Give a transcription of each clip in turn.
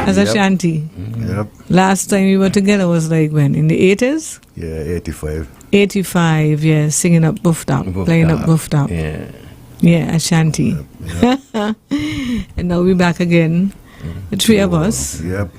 as a shanty. Yep. Last time we were together was like when? In the 80s? Yeah, 85. 85, yeah, singing up Buffed Up, playing up Buffed Up. Yeah. Yeah, a shanty. Yep. And now we're back again, the three of us, Yep.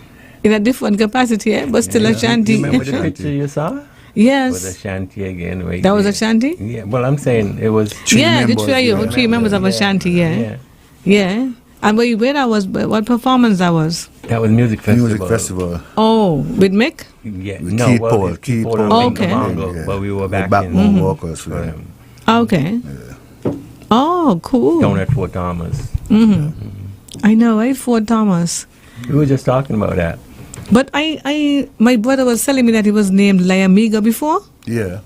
in a different capacity, but still a shanty. Remember the picture you saw? Yes. With a shanty again. Right That was there. a shanty? Yeah, well, I'm saying it was... Yeah, the members, trio, yeah. three members of a shanty, yeah. Yeah. And where that was, what performance that was? That was music festival. Music festival. Oh, with Mick? Yeah, With no, Keith well, Paul, it's Keith Paul Paul. and Okay. Bongo, Yeah. but we were back backbone in... vocals for them. Okay. Oh, cool. down at Fort Thomas. I know, right? Fort Thomas. We were just talking about that. But my brother was telling me that he was named Layamiga before. Yeah.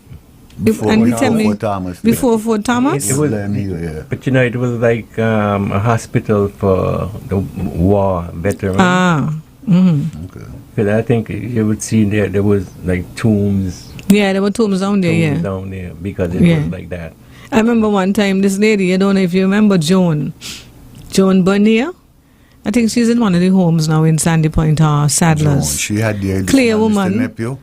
And he tell me Fort Thomas. before Fort Thomas. It was- yeah. But you know, it was like a hospital for the war veterans. Okay. Because I think you would see there was like tombs, Yeah, there were tombs down there. Yeah. down there because it Yeah. was like that. I remember one time this lady, I don't know if you remember Joan Bernier. I think she's in one of the homes now in Sandy Point or Sadler's. Joan, she had the Clear Mr. woman. Nephew.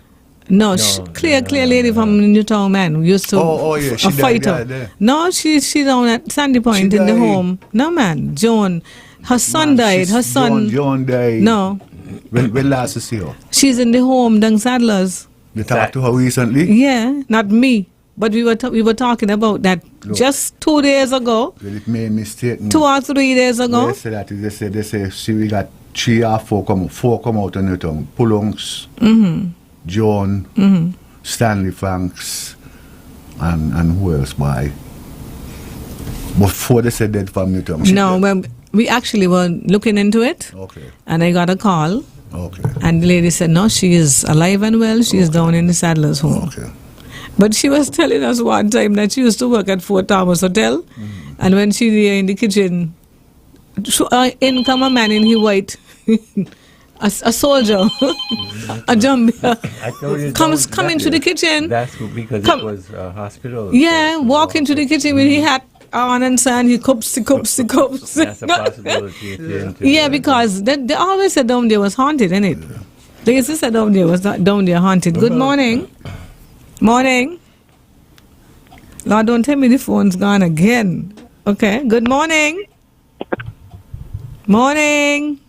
No, No, clear lady from Newtown, man, who used to Oh, yeah, she a died fighter. there. No, she down at Sandy Point She in the died. home. No, man, Joan. Her son died. Her son. Joan died. No, When last you see her? she's in the home down Sadler's. You talked to her recently? Yeah, not me, but we were talking about that Look. just 2 days ago, Well, it made mistake. 2 or 3 days ago. They say that they say she we got 3 or 4 come out on your tongue. Pulungs, John, Stanley Franks, and who else by? Before they said dead from your tongue. No, well, we actually were looking into it, Okay. and I got a call, Okay. and the lady said, no, she is alive and well. She is down in the Sadler's home. Okay. But she was telling us one time that she used to work at Fort Thomas Hotel, and when she there in the kitchen, in come a man in his white, a soldier, a jump, I told you come into the kitchen. That's because Come- it was a hospital. Yeah, walk into the kitchen with his hat on and saying he cups. That's a possibility. Yeah, because they always said down there was haunted, innit? They used to say down there was down there haunted. Good morning. Morning. Lord, don't tell me the phone's gone again. Okay, good morning. Morning.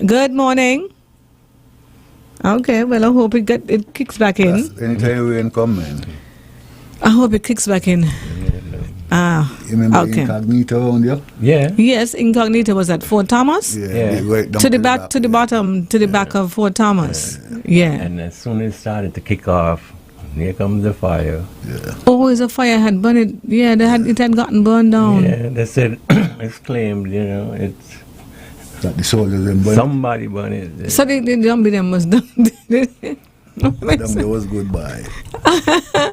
Good morning. Okay, well, I hope it kicks back in. Anytime we come, man. I hope it kicks back in. Ah, You remember okay. Incognito around there? Yeah. Yes, Incognito was at Fort Thomas. Yeah. Right down To the back, to the bottom, to the back of Fort Thomas. Yeah. And as soon as it started to kick off, here comes the fire. Yeah. Oh, it's a fire had burned. Yeah, it had gotten burned down. Yeah, they said it's claimed, it's That the soldiers them burn. somebody burned it. So the zombie them was done. Them there was goodbye.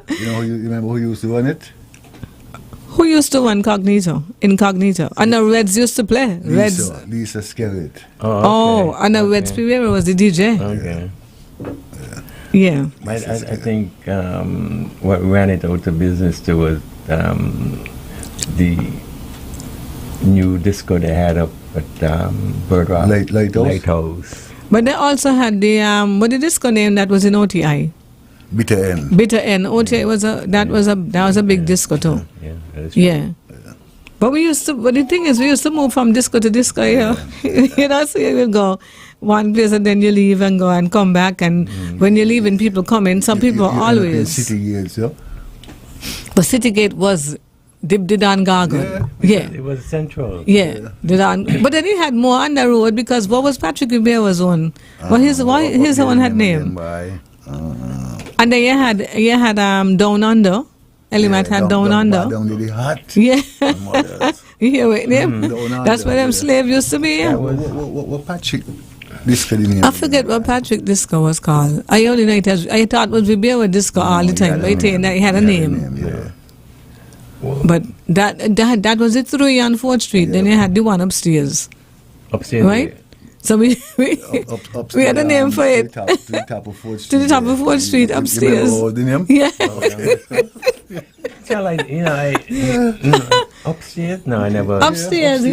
You remember who used to run it? Who used to run Incognito? And the Reds used to play. Reds. Lisa Skerritt. Oh, okay. and the Reds Pereira was the DJ. Okay. Yeah. But I think what ran it out of business too was the new disco they had up at Bird Rock Lighthouse. But they also had the what the disco name that was in OTI? Bitter End. Bitter End. OTI was a big disco too. Yeah, that is true. Yeah. But the thing is, we used to move from disco to disco, you know, so you will go one place and then you leave and go and come back, and when you're leaving, people come in. Some people You always. City Gates, yeah? But City Gate was the Dan Gargle. Yeah. It was central. Yeah. The Dan. But then he had more on the road because what was Patrick Rivera's one? Well, his one had name. And then you had Down Under. Element had Down Under. Down to the hot. Yeah. Models. You hear with them? Down That's Under, where them yeah. slaves used to be. Yeah. What Patrick? Disco the name. I forget what Patrick Disco was called. I only know it as, I thought it was Ribeira Disco all the time. But it had a name. Yeah. But that was it 3 on 4th Street. Then you had the one upstairs. Upstairs. Right? So we had a name for it. To the top of 4th Street. To the top of 4th Street upstairs. You remember the name? Yeah. So like, Upstairs? No, I never. Upstairs,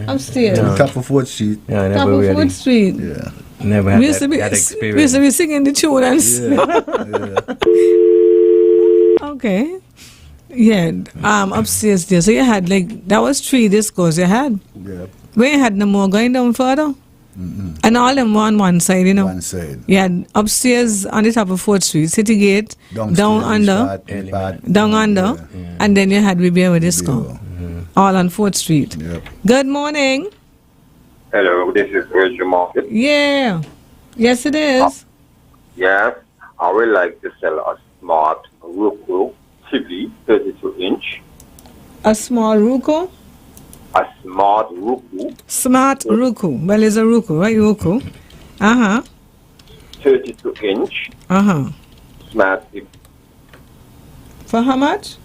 upstairs. No. Top of 4th Street. No, I Top never of really. 4th Street. Yeah. Never had We used to be, that we experience. used to be singing the tune and Okay. Yeah, upstairs there. So you had that was 3 discos you had. Yeah. We ain't had no more going down further. And all them were on one side, you know. One side. You had upstairs on the top of 4th Street, City Gate, Downstairs, down under, down under, and then you had Ribeiro Disco. All on 4th Street. Yep. Good morning. Hello, this is Virgin Market. Yeah. Yes, it is. Yes, I would like to sell a smart Roku TV 32-inch. A small Roku? A smart Roku Smart Roku. Well, it's a Roku, right? Roku. 32-inch. Smart TV. For how much?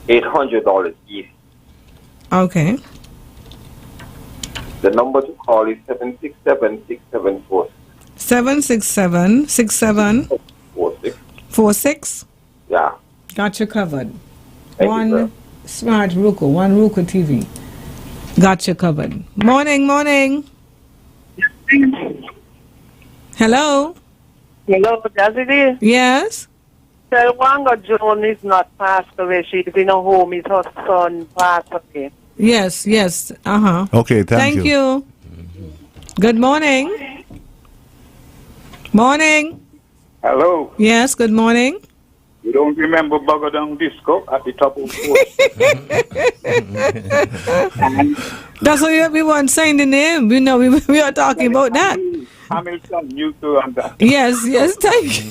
$800 each. Okay. The number to call is 767-6746. 767-6746. Yeah. Got you covered. Thank One you, sir. smart Roku, one Roku TV. Got you covered. Morning, morning. Hello. Hello, ZIZ. Yes. Tell Wanga Joan is not passed away. She's in a home. It's her son passed away. Yes, yes. Okay, thank you. Good morning. Morning. Hello. Yes, good morning. You don't remember Bugger Down Disco at the top of 4th? That's why we weren't saying the name. We know we are talking about that. Hamilton, you too, and that. Yes, thank you.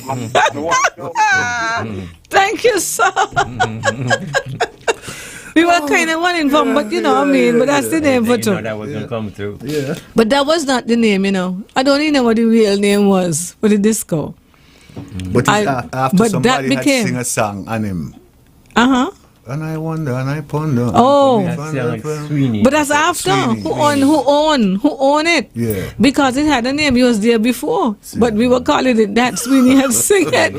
Thank you, sir. We were kind of wanting from, but but that's the name for You two. know that was going to come through. Yeah. But that was not the name, I don't even know what the real name was for the disco. But after but somebody that had became- sing a song on him. And I wonder and I ponder. Oh. That sound like Sweeney. But that's after. Sweeney. Who owned it? Yeah. Because it had a name. He was there before. But we were calling it that. Sweeney had sing it.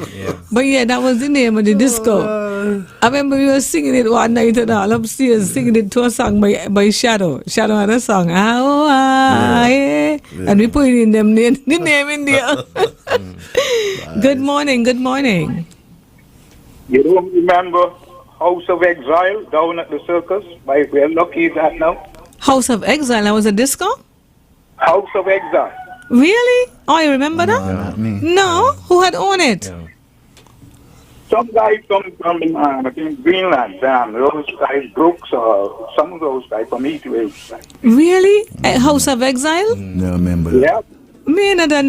But that was the name of the disco. I remember we were singing it one night and all upstairs, singing it to a song by Shadow. Shadow had a song. And we put it in the name in there. Good morning. You don't remember House of Exile down at the circus by where Lucky is at now? House of Exile. That was a disco? House of Exile. Really? Oh, you remember that? No, not me. No? Who had owned it? No. Some guys from I think Greenland, those guys, Brooks, or some of those guys from East Wales. Really? A House of Exile? No, remember that. Yeah. Me another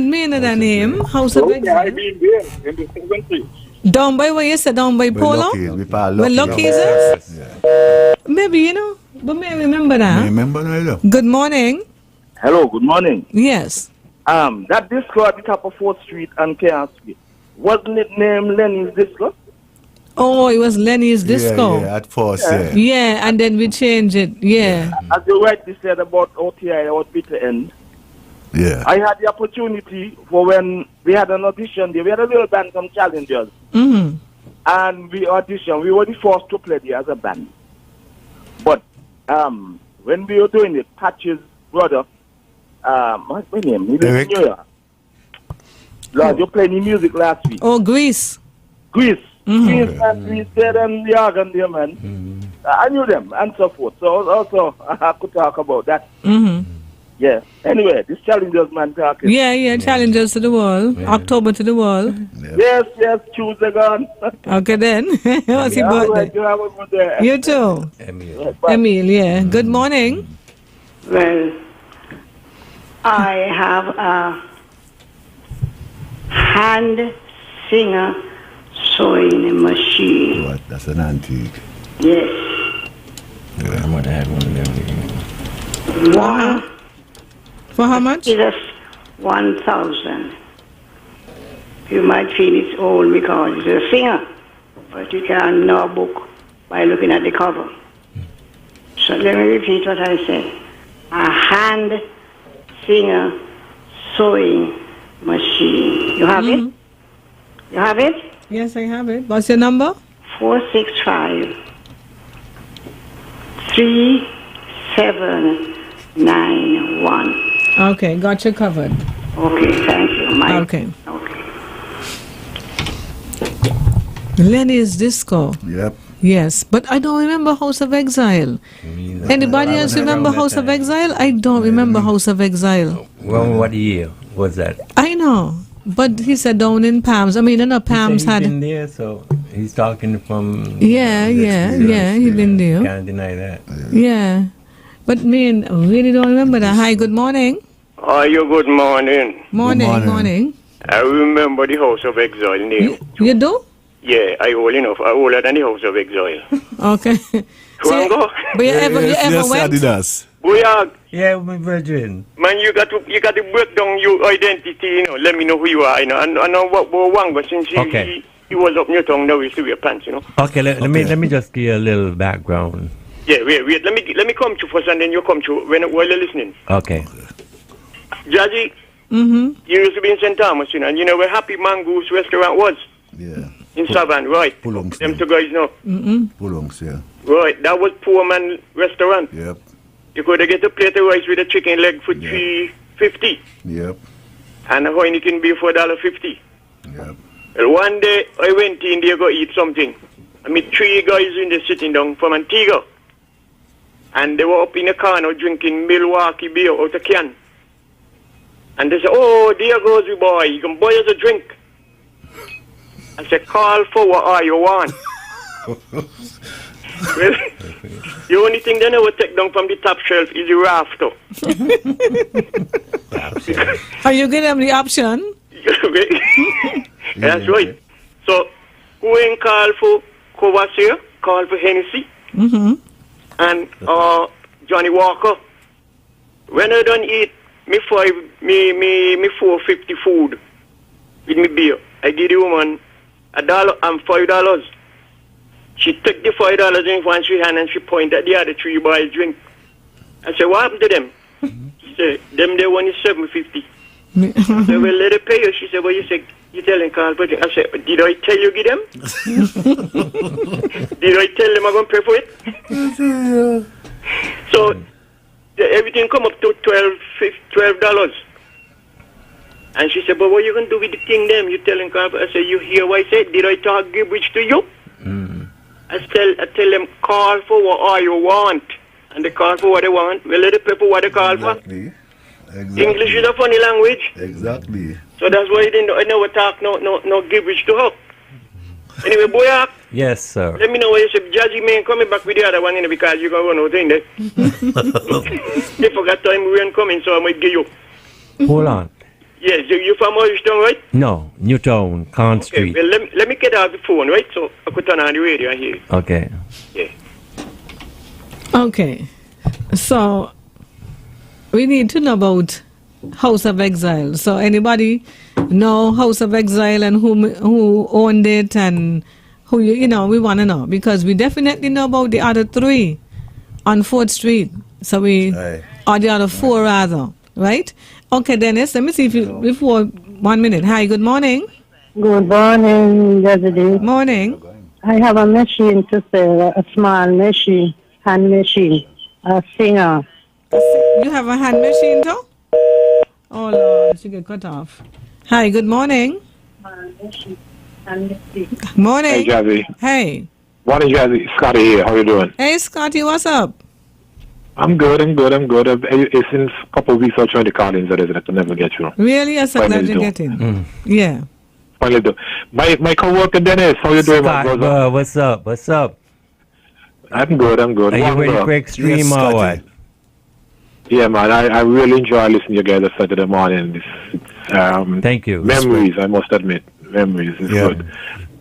name. House of Okay, I've Exile. been there in the 70s. Down by where you said, down by Polo? We call Where Lucky. Lucky is? Maybe, but me remember that. Remember now? Good morning. Hello, good morning. Yes. That disco at the top of 4th Street and Chaos Street, wasn't it named Lenny's Disco? Oh, it was Lenny's Disco. Yeah, at first, yeah. Yeah, and then we changed it. Yeah. As you rightly said about OTI, out bitter end, Yeah. I had the opportunity for when we had an audition there. We had a little band from Challengers. Mm-hmm. And we auditioned. We were the first to play there as a band. But when we were doing it, Patch's brother, what's my name? He lives in Eric? New York. Lord, you played the music last week. Oh, Greece. Greece. Mhm. Greece and Greece there and the organ there, man. I knew them and so forth. So also I could talk about that. Mm-hmm. Yeah. Anyway, this Challengers man talking. Yeah, Challengers to the wall. Yeah. October to the wall. Yes, Tuesday gone. Okay, then. What's your All right, birthday? you have a good day. You too. Emil. Bye. Emil, yeah. Good morning. Well, I have a hand singer sewing machine. What? That's an antique. Yes. I might have had one of them. One For how much? is a 1,000. You might feel it's old because it's a singer, but you can know a book by looking at the cover. So let me repeat what I said. A hand singer sewing machine. You have it? You have it? Yes, I have it. What's your number? 465 3791. Okay, got you covered. Okay, thank you. Okay. Okay. Lenny's Disco. Yep. Yes, but I don't remember House of Exile. Anybody else remember House of Exile? I don't remember House of Exile. Well, what year was that? I know, but he said down in Palms. I mean, Palms He's had. been there, so he's talking from. Yeah, he been there. Can't deny that. Yeah, but me and I really don't remember that. Hi, good morning. Are you good morning? Morning. I remember the House of Exile name. You do? Yeah, I old enough. I older than the House of Exile. Okay. Wango? But you ever went? Boyag. Yeah, my virgin. Man, you got to break down your identity, you know. Let me know who you are, you know. And I know what Wango, since he was up Newtown, now he's to wear pants, you know. Okay, let me just give you a little background. Yeah, wait. Let me come to first, and then you come to while you're listening. Okay. Jazzy, you used to be in St. Thomas, you know, and you know where Happy Mango's restaurant was? Yeah. In Savannah, right? Pulongs. Them two guys know. Pulongs, yeah. Right, that was poor man restaurant. Yep. You could get a plate of rice with a chicken leg for $3.50. Yep. And a Heineken beer for $1.50. Yep. Well, one day I went in there to eat something. I met 3 guys in there sitting down from Antigua. And they were up in a corner drinking Milwaukee beer out of can. And they said, "Oh, there goes the boy. You can buy us a drink." I said, "Call for what all you want." Well, the only thing they never take down from the top shelf is the rafter. Are you giving them the option? That's right. So, who ain't call for Courvoisier, call for Hennessy, and Johnny Walker. When I done eat me $4.50 food with me beer, I give the woman $1 and $5. She took the $5 in one hand and she pointed at the other 3 boys drink. I said, "What happened to them?" She said, "Them they one is $7.50. I said, "Well, let it pay you." She said, "Well, you said you telling Carl for drink." I said, "Did I tell you give them? Did I tell them I'm gonna pay for it?" So everything come up to $12. And she said, "But what you gonna do with the thing them? You telling Carl?" I said, "You hear what I said? Did I talk gibberish to you?" I tell them, call for what all you want. And they call for what they want. Well, let the people what they call for. Exactly. English is a funny language. Exactly. So that's why I never talk no gibberish to her. Anyway, boy, Yes, sir. let me know what you say. Jazzy man coming back with the other one, because you're going to run out in there. They forgot time we ain't coming, so I might give you. Hold on. Yes, you from Morristown, right? No, Newtown, Con Street. Well, let me get out the phone, right? So I could turn on the radio and hear it. Okay. Yeah. Okay. So we need to know about House of Exile. So anybody know House of Exile and who owned it and who we want to know, because we definitely know about the other 3 on 4th Street. So or the other 4 rather, right? Okay, Dennis, let me see if you before 1 minute. Hi, good morning. Good morning, President. Morning. I have a machine to sell, a small machine, hand machine, a singer. You have a hand machine too? Oh Lord, she get cut off. Hi, good morning. Morning. Hey, Jazzy. Hey. Morning, Jazzy. Scotty here. How you doing? Hey, Scotty, what's up? I'm good. It's since a couple of weeks I tried to call in, that I could never get you. Really? I'm so glad you get in. Yeah. Finally do. My co-worker Dennis, how you doing, my brother? What's up? I'm good. Are you ready for Extreme or what? Yeah, man. I really enjoy listening to you guys on Saturday morning. Thank you. Memories, I must admit. Memories. It's good.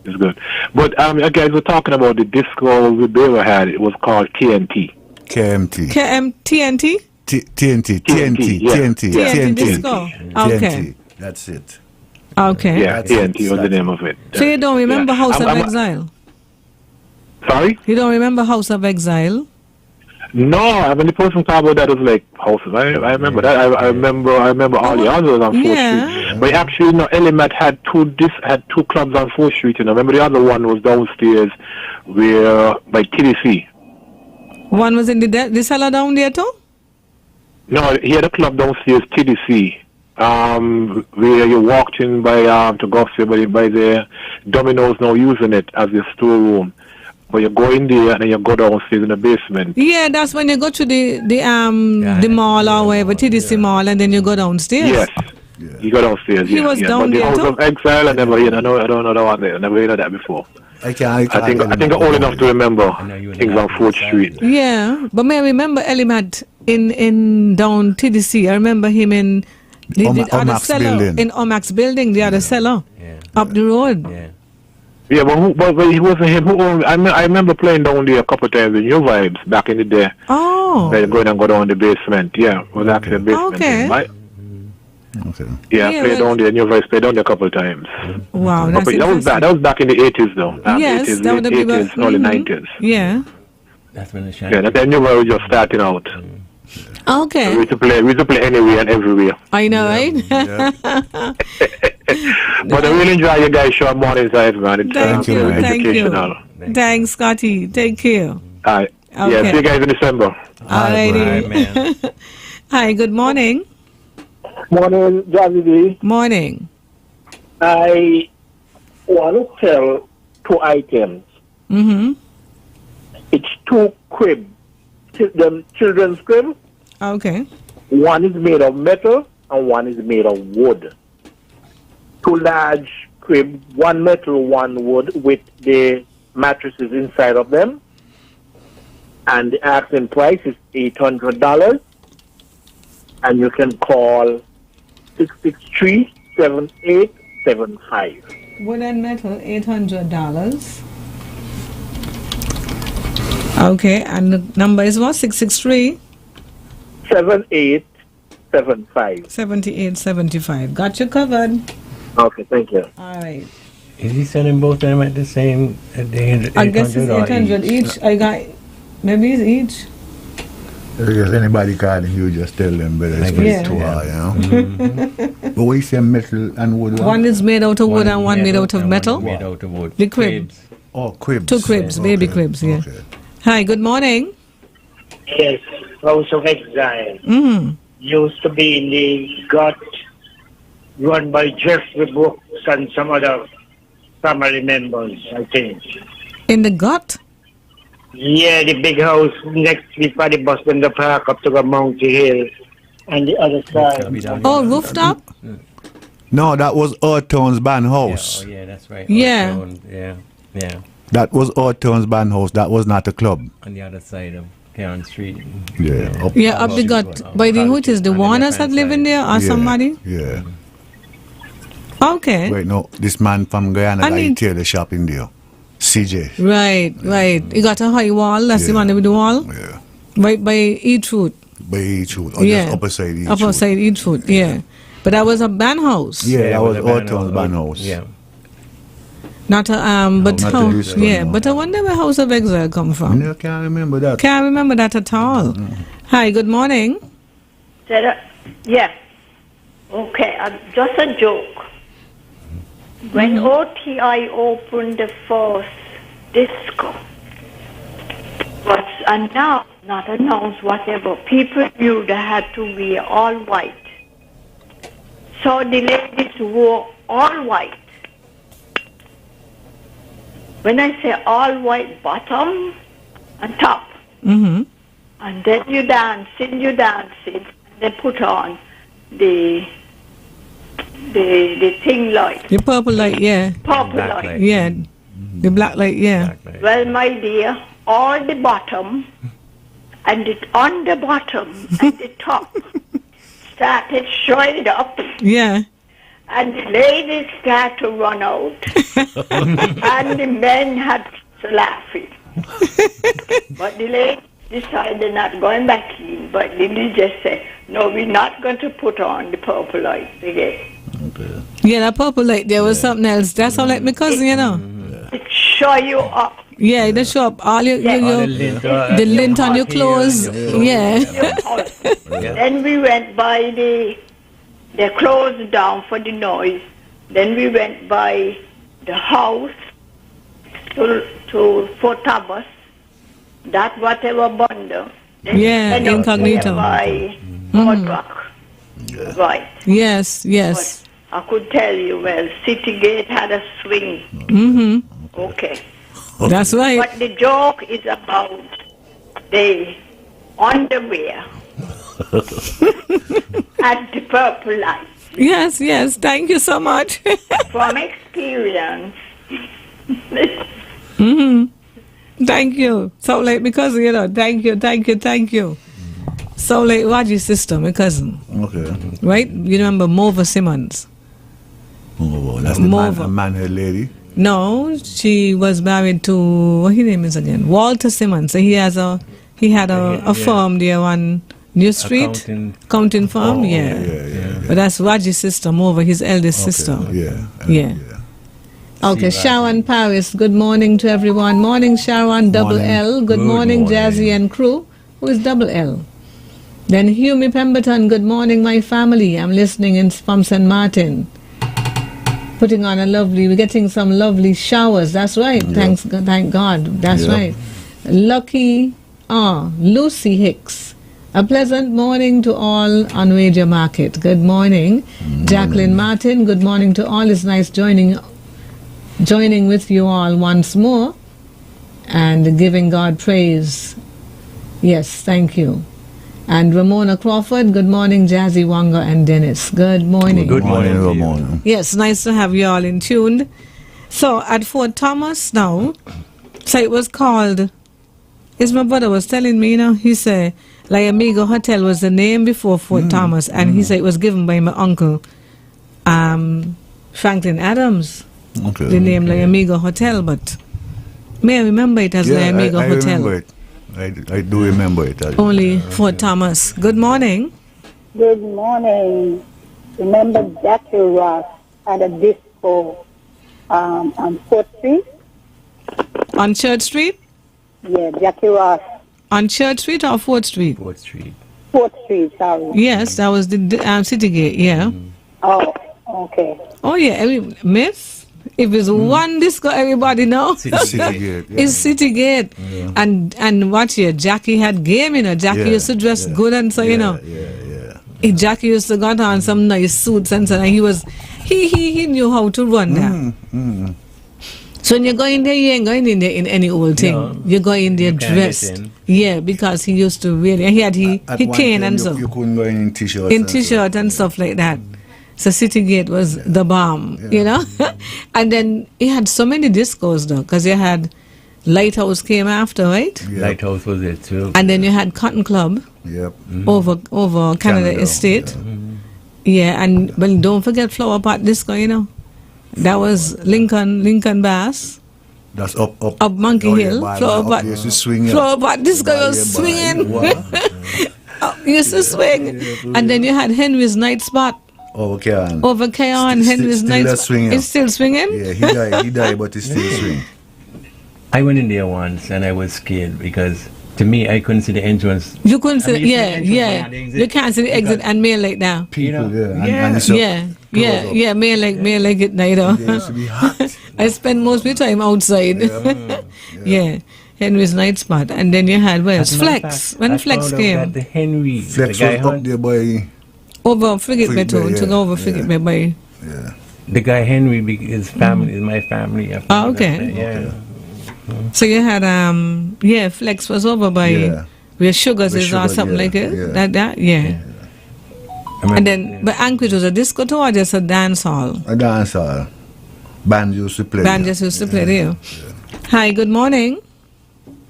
It's good. But you guys were talking about the disco Ribera had. It was called TNT. KMT. TNT? TNT disco. Okay. That's it. Okay. Yeah, TNT was the name of it. So you don't remember House of Exile? Sorry? You don't remember House of Exile? No, I mean the person talking about that was like House of. I remember that. I remember all the others on 4th Street. But actually, Element had two clubs on 4th Street. Remember the other one was downstairs, where by TDC. One was in the cellar down there too? No, he had a club downstairs, TDC. Where you walked in by to go upstairs by the Domino's now using it as your storeroom. But you go in there and then you go downstairs in the basement. Yeah, that's when you go to the mall or wherever, TDC mall, and then you go downstairs. Yes. Yeah. You go downstairs. He was down but there the House too? of Exile, I never heard. I don't know that one there. I never heard of that before. I think I'm old enough to remember things on 4th Street. Yeah, but may I remember Elimat in down TDC. I remember him in the other cellar building. in Omax building, the other cellar up the road. Yeah, but he wasn't him. Who owned, I remember playing down there a couple of times in New Vibes back in the day. Oh. Going and go down the basement. Yeah, it was actually the basement. Okay. Yeah, played down there. New Vibes played down there a couple of times. Wow, that was back in the 80s though. Yes, 80s, that would be 80s, early 90s. Yeah. That's when the Yeah, that New Vibes was just starting out. Okay. So we used to play anywhere and everywhere. I know, right? But I really enjoy you guys' show mornings, man. It's Thank you. educational. Thanks, Scotty. Take care. All right. Okay. Yeah, see you guys in December. Alrighty. Hi, good morning. Morning, Jazzy B. Morning. I want to tell 2 items. Mm-hmm. It's 2 cribs, children's crib. Okay. One is made of metal and one is made of wood. 2 large cribs, one metal, one wood, with the mattresses inside of them. And the asking price is $800. And you can call 663-7875. Wood and metal, $800. Okay, and the number is what? 663? 7875. 7875. Got you covered. Okay, thank you. All right. Is he selling both of them at the same? At the I guess it's 800 each. I got maybe it's each. If anybody calling you, just tell them, but it's too high, you know. Mm-hmm. But we say metal and wood. One is made out of wood and one made out of metal. Made out of wood. The cribs. Oh, cribs. 2 cribs, baby cribs. Yeah. Okay. Hi. Good morning. Yes, House of Exile. Used to be in the gut, run by Jeffrey Brooks and some other family members, I think. In the gut? Yeah, the big house next before the bus in the park up to the Mountain Hill and the other side. Oh, rooftop? No, that was Orton's band house. Yeah, that's right. Yeah. Yeah. That was Orton's band house. That was not a club. On the other side of Karen Street. Yeah. Up the gut. By the hood is the Warners had living there or somebody? Yeah. Okay. Wait, no. This man from Guyana got a tailor shop in there. CJ. Right. You got a high wall. That's the one with the wall? Yeah. By each root. By each root. Or just upper side each upper side each root, yeah. But that was a band house. Yeah, that was Orton's band house. Yeah. Not a but not how? this one, Yeah, no. but I wonder where House of Exile come from. No, can't remember that. Can't remember that at all. Hi, good morning. Yeah. Okay, just a joke. When OTI opened the first disco, was announced, not announced, whatever, people knew they had to wear all white. So the ladies wore all white. When I say all white, bottom and top. Mm-hmm. And then you dancing, and they put on the thing light. The purple light, yeah. Purple light. Yeah. The black light, yeah. Well, my dear, all the bottom and on the bottom and the top started showing up. Yeah. And the ladies started to run out. And the men had laughing. But the ladies decided they're not going back in. But the DJ said, no, we're not going to put on the purple light again. Okay. Yeah, that purple light, there was something else. That's all like my cousin, you know. It show you up. Yeah, they show up all the lint on your clothes. Yeah. Then we went by they closed down for the noise. Then we went by the house to Fort Abbas. that whatever bundle. Yeah, incognito. By Modrock. Right. Yes, yes. But I could tell you, well, Citygate had a swing. Mm-hmm. Okay. That's right. But the joke is about the underwear at the Purple Light. Yes, yes. Thank you so much. From experience. Thank you. So late because, thank you. So late Raji's sister, my cousin. Okay. Right? You remember Mova Simmons? That's the man-head lady? No, she was married to, what his name is again? Walter Simmons. So he had a firm there on New Street. Accounting firm, yeah. But that's Raji's sister, Mova, his eldest sister. Yeah. Okay, Sharon Paris, good morning to everyone. Morning, Sharon, Double L. Good morning, Jazzy and crew. Who is Double L? Then Hume Pemberton, good morning, my family. I'm listening from St. Martin. Putting on we're getting some lovely showers. That's right. Thank God. That's right. Lucy Hicks. A pleasant morning to all on Wager Market. Good morning. Jacqueline Martin, good morning to all. It's nice joining with you all once more and giving God praise. Yes, thank you. And Ramona Crawford, good morning, Jazzy Wanga and Dennis. Good morning. Good morning, Ramona. Yes, nice to have you all in tune. So at Fort Thomas now, so it was called, as my brother was telling me, he said, La Amigo Hotel was the name before Fort Thomas, and he said it was given by my uncle, Franklin Adams. Okay. The name La Amigo Hotel, but may I remember it as La Amigo Hotel? Remember it. I do remember it. Only Fort Thomas. Good morning. Good morning. Remember Jackie Ross had a disco on 4th Street? On Church Street? Yeah, Jackie Ross. On Church Street or 4th Street? 4th Street. 4th Street, sorry. Yes, that was the Citygate, yeah. Oh, okay. Oh, yeah. Miss? If it's one disco, everybody knows. Citygate. It's Citygate. Yeah. And watch here, Jackie had game, Jackie used to dress good and so, Jackie used to got on some nice suits and so, and he knew how to run that. So when you go in there, you ain't going in there in any old thing. No, you go in there dressed. Yeah, because he used to really, he cane and so. You couldn't go in t-shirt. In t-shirt and stuff like that. So Citygate was the bomb, And then he had so many discos though, because you had Lighthouse came after, right? Yep. Lighthouse was there too. And then you had Cotton Club. Yep. Over Canada Estate. Yeah, and well, don't forget Flower Pot Disco, That was Lincoln Bass. That's up Monkey Hill. Flower Pot. Flower Pot Disco was swinging. Used to swing. And then you had Henry's Night Spot. Over K.R. Henry's Night Spot. It's still swinging? Yeah, he died, but it's still swinging. I went in there once and I was scared because to me I couldn't see the entrance. You couldn't see you can't see the exit and mail like that. People, mail like it now. It used to be hot. I spend most of the time outside. Yeah. Henry's Night Spot. And then you had Flex. When Flex came. The Henry. Flex was up there by over Frigate Bay too. Took over Frigate Bay by. Yeah. The guy Henry, his family is my family. Okay. Yeah. So you had Flex was over by where Sugars is or something like it. Yeah. And then but Anchorage was a disco too or just a dance hall? A dance hall. Band used to play. There. Yeah. Hi, good morning.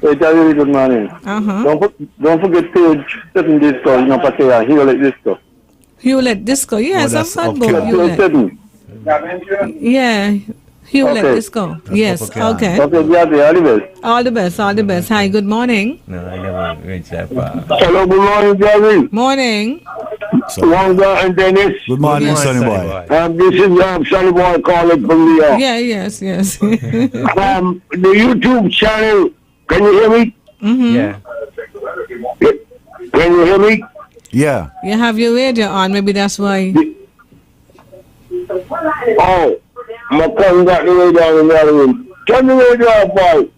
Hey, Charlie, good morning. Don't forget page 7 disco, Pasaya, Hewlett Disco. Hewlett Disco, yes, I've heard about Hewlett. Yeah. Hewlett Disco. Yes, okay. Okay, all the best. Hi, good morning. No, I never reached that far. Hello, good morning, Jerry. Morning. Wanga and Dennis. Good morning, Sonny Boy. This is Sonny Boy calling from New York. Yeah, yes. The YouTube channel, can you hear me? Mm-hmm. Yeah. Can you hear me? Yeah. You have your radio on, maybe that's why. Oh. My cousin got the radio on in the other room. Turn the radio off, boy.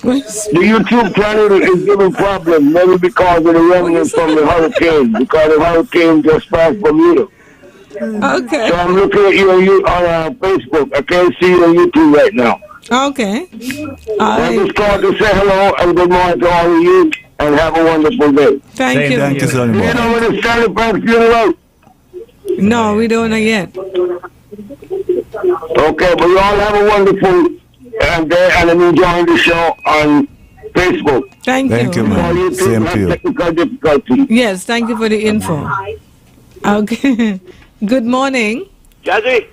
The YouTube channel is giving problems, maybe because of the remnants from the hurricane, because the hurricane just passed Bermuda. Okay. So I'm looking at you on Facebook. I can't see you on YouTube right now. Okay. I just called to say hello and good morning to all of you and have a wonderful day. Thank you. Thank you so much. You know when it's Stanley Frank's funeral? No, we don't know yet. Okay, but you all have a wonderful day and I'm enjoying the show on Facebook. Thank you. Thank you, man. Same to you. Technical difficulty. Yes, thank you for the info. Okay. Good morning. Jazzy,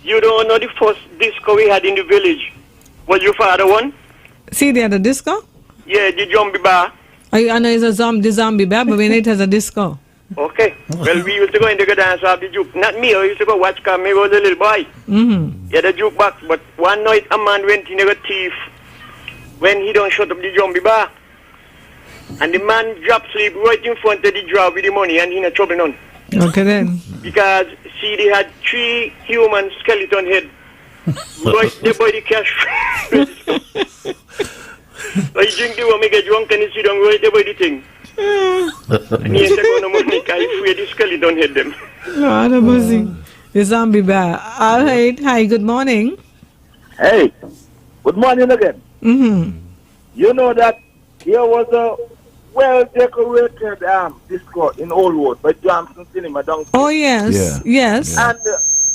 you don't know the first disco we had in the village. Was your father one? See, they had a disco? Yeah, the zombie bar. I know it's the zombie bar, but when it has a disco. Okay. Well, we used to go in the dance have the juke. Not me, I used to go watch because me was a little boy. Yeah, the jukebox. But one night a man went in a thief when he don't shut up the zombie bar. And the man dropped sleep right in front of the drawer with the money and he not trouble none. Okay then. Because, see, they had 3 human skeleton head. Right there by the cash. I drink the one, me get drunk and he sit down right there by the thing. And he ain't take no money because he afraid the skeleton head them. No, that was the zombie bar. All right. Hi, good morning. Hey, good morning again. You know that there was a well-decorated disco in Oldwood by Johnson Cinema down. Oh, yes. Yes. And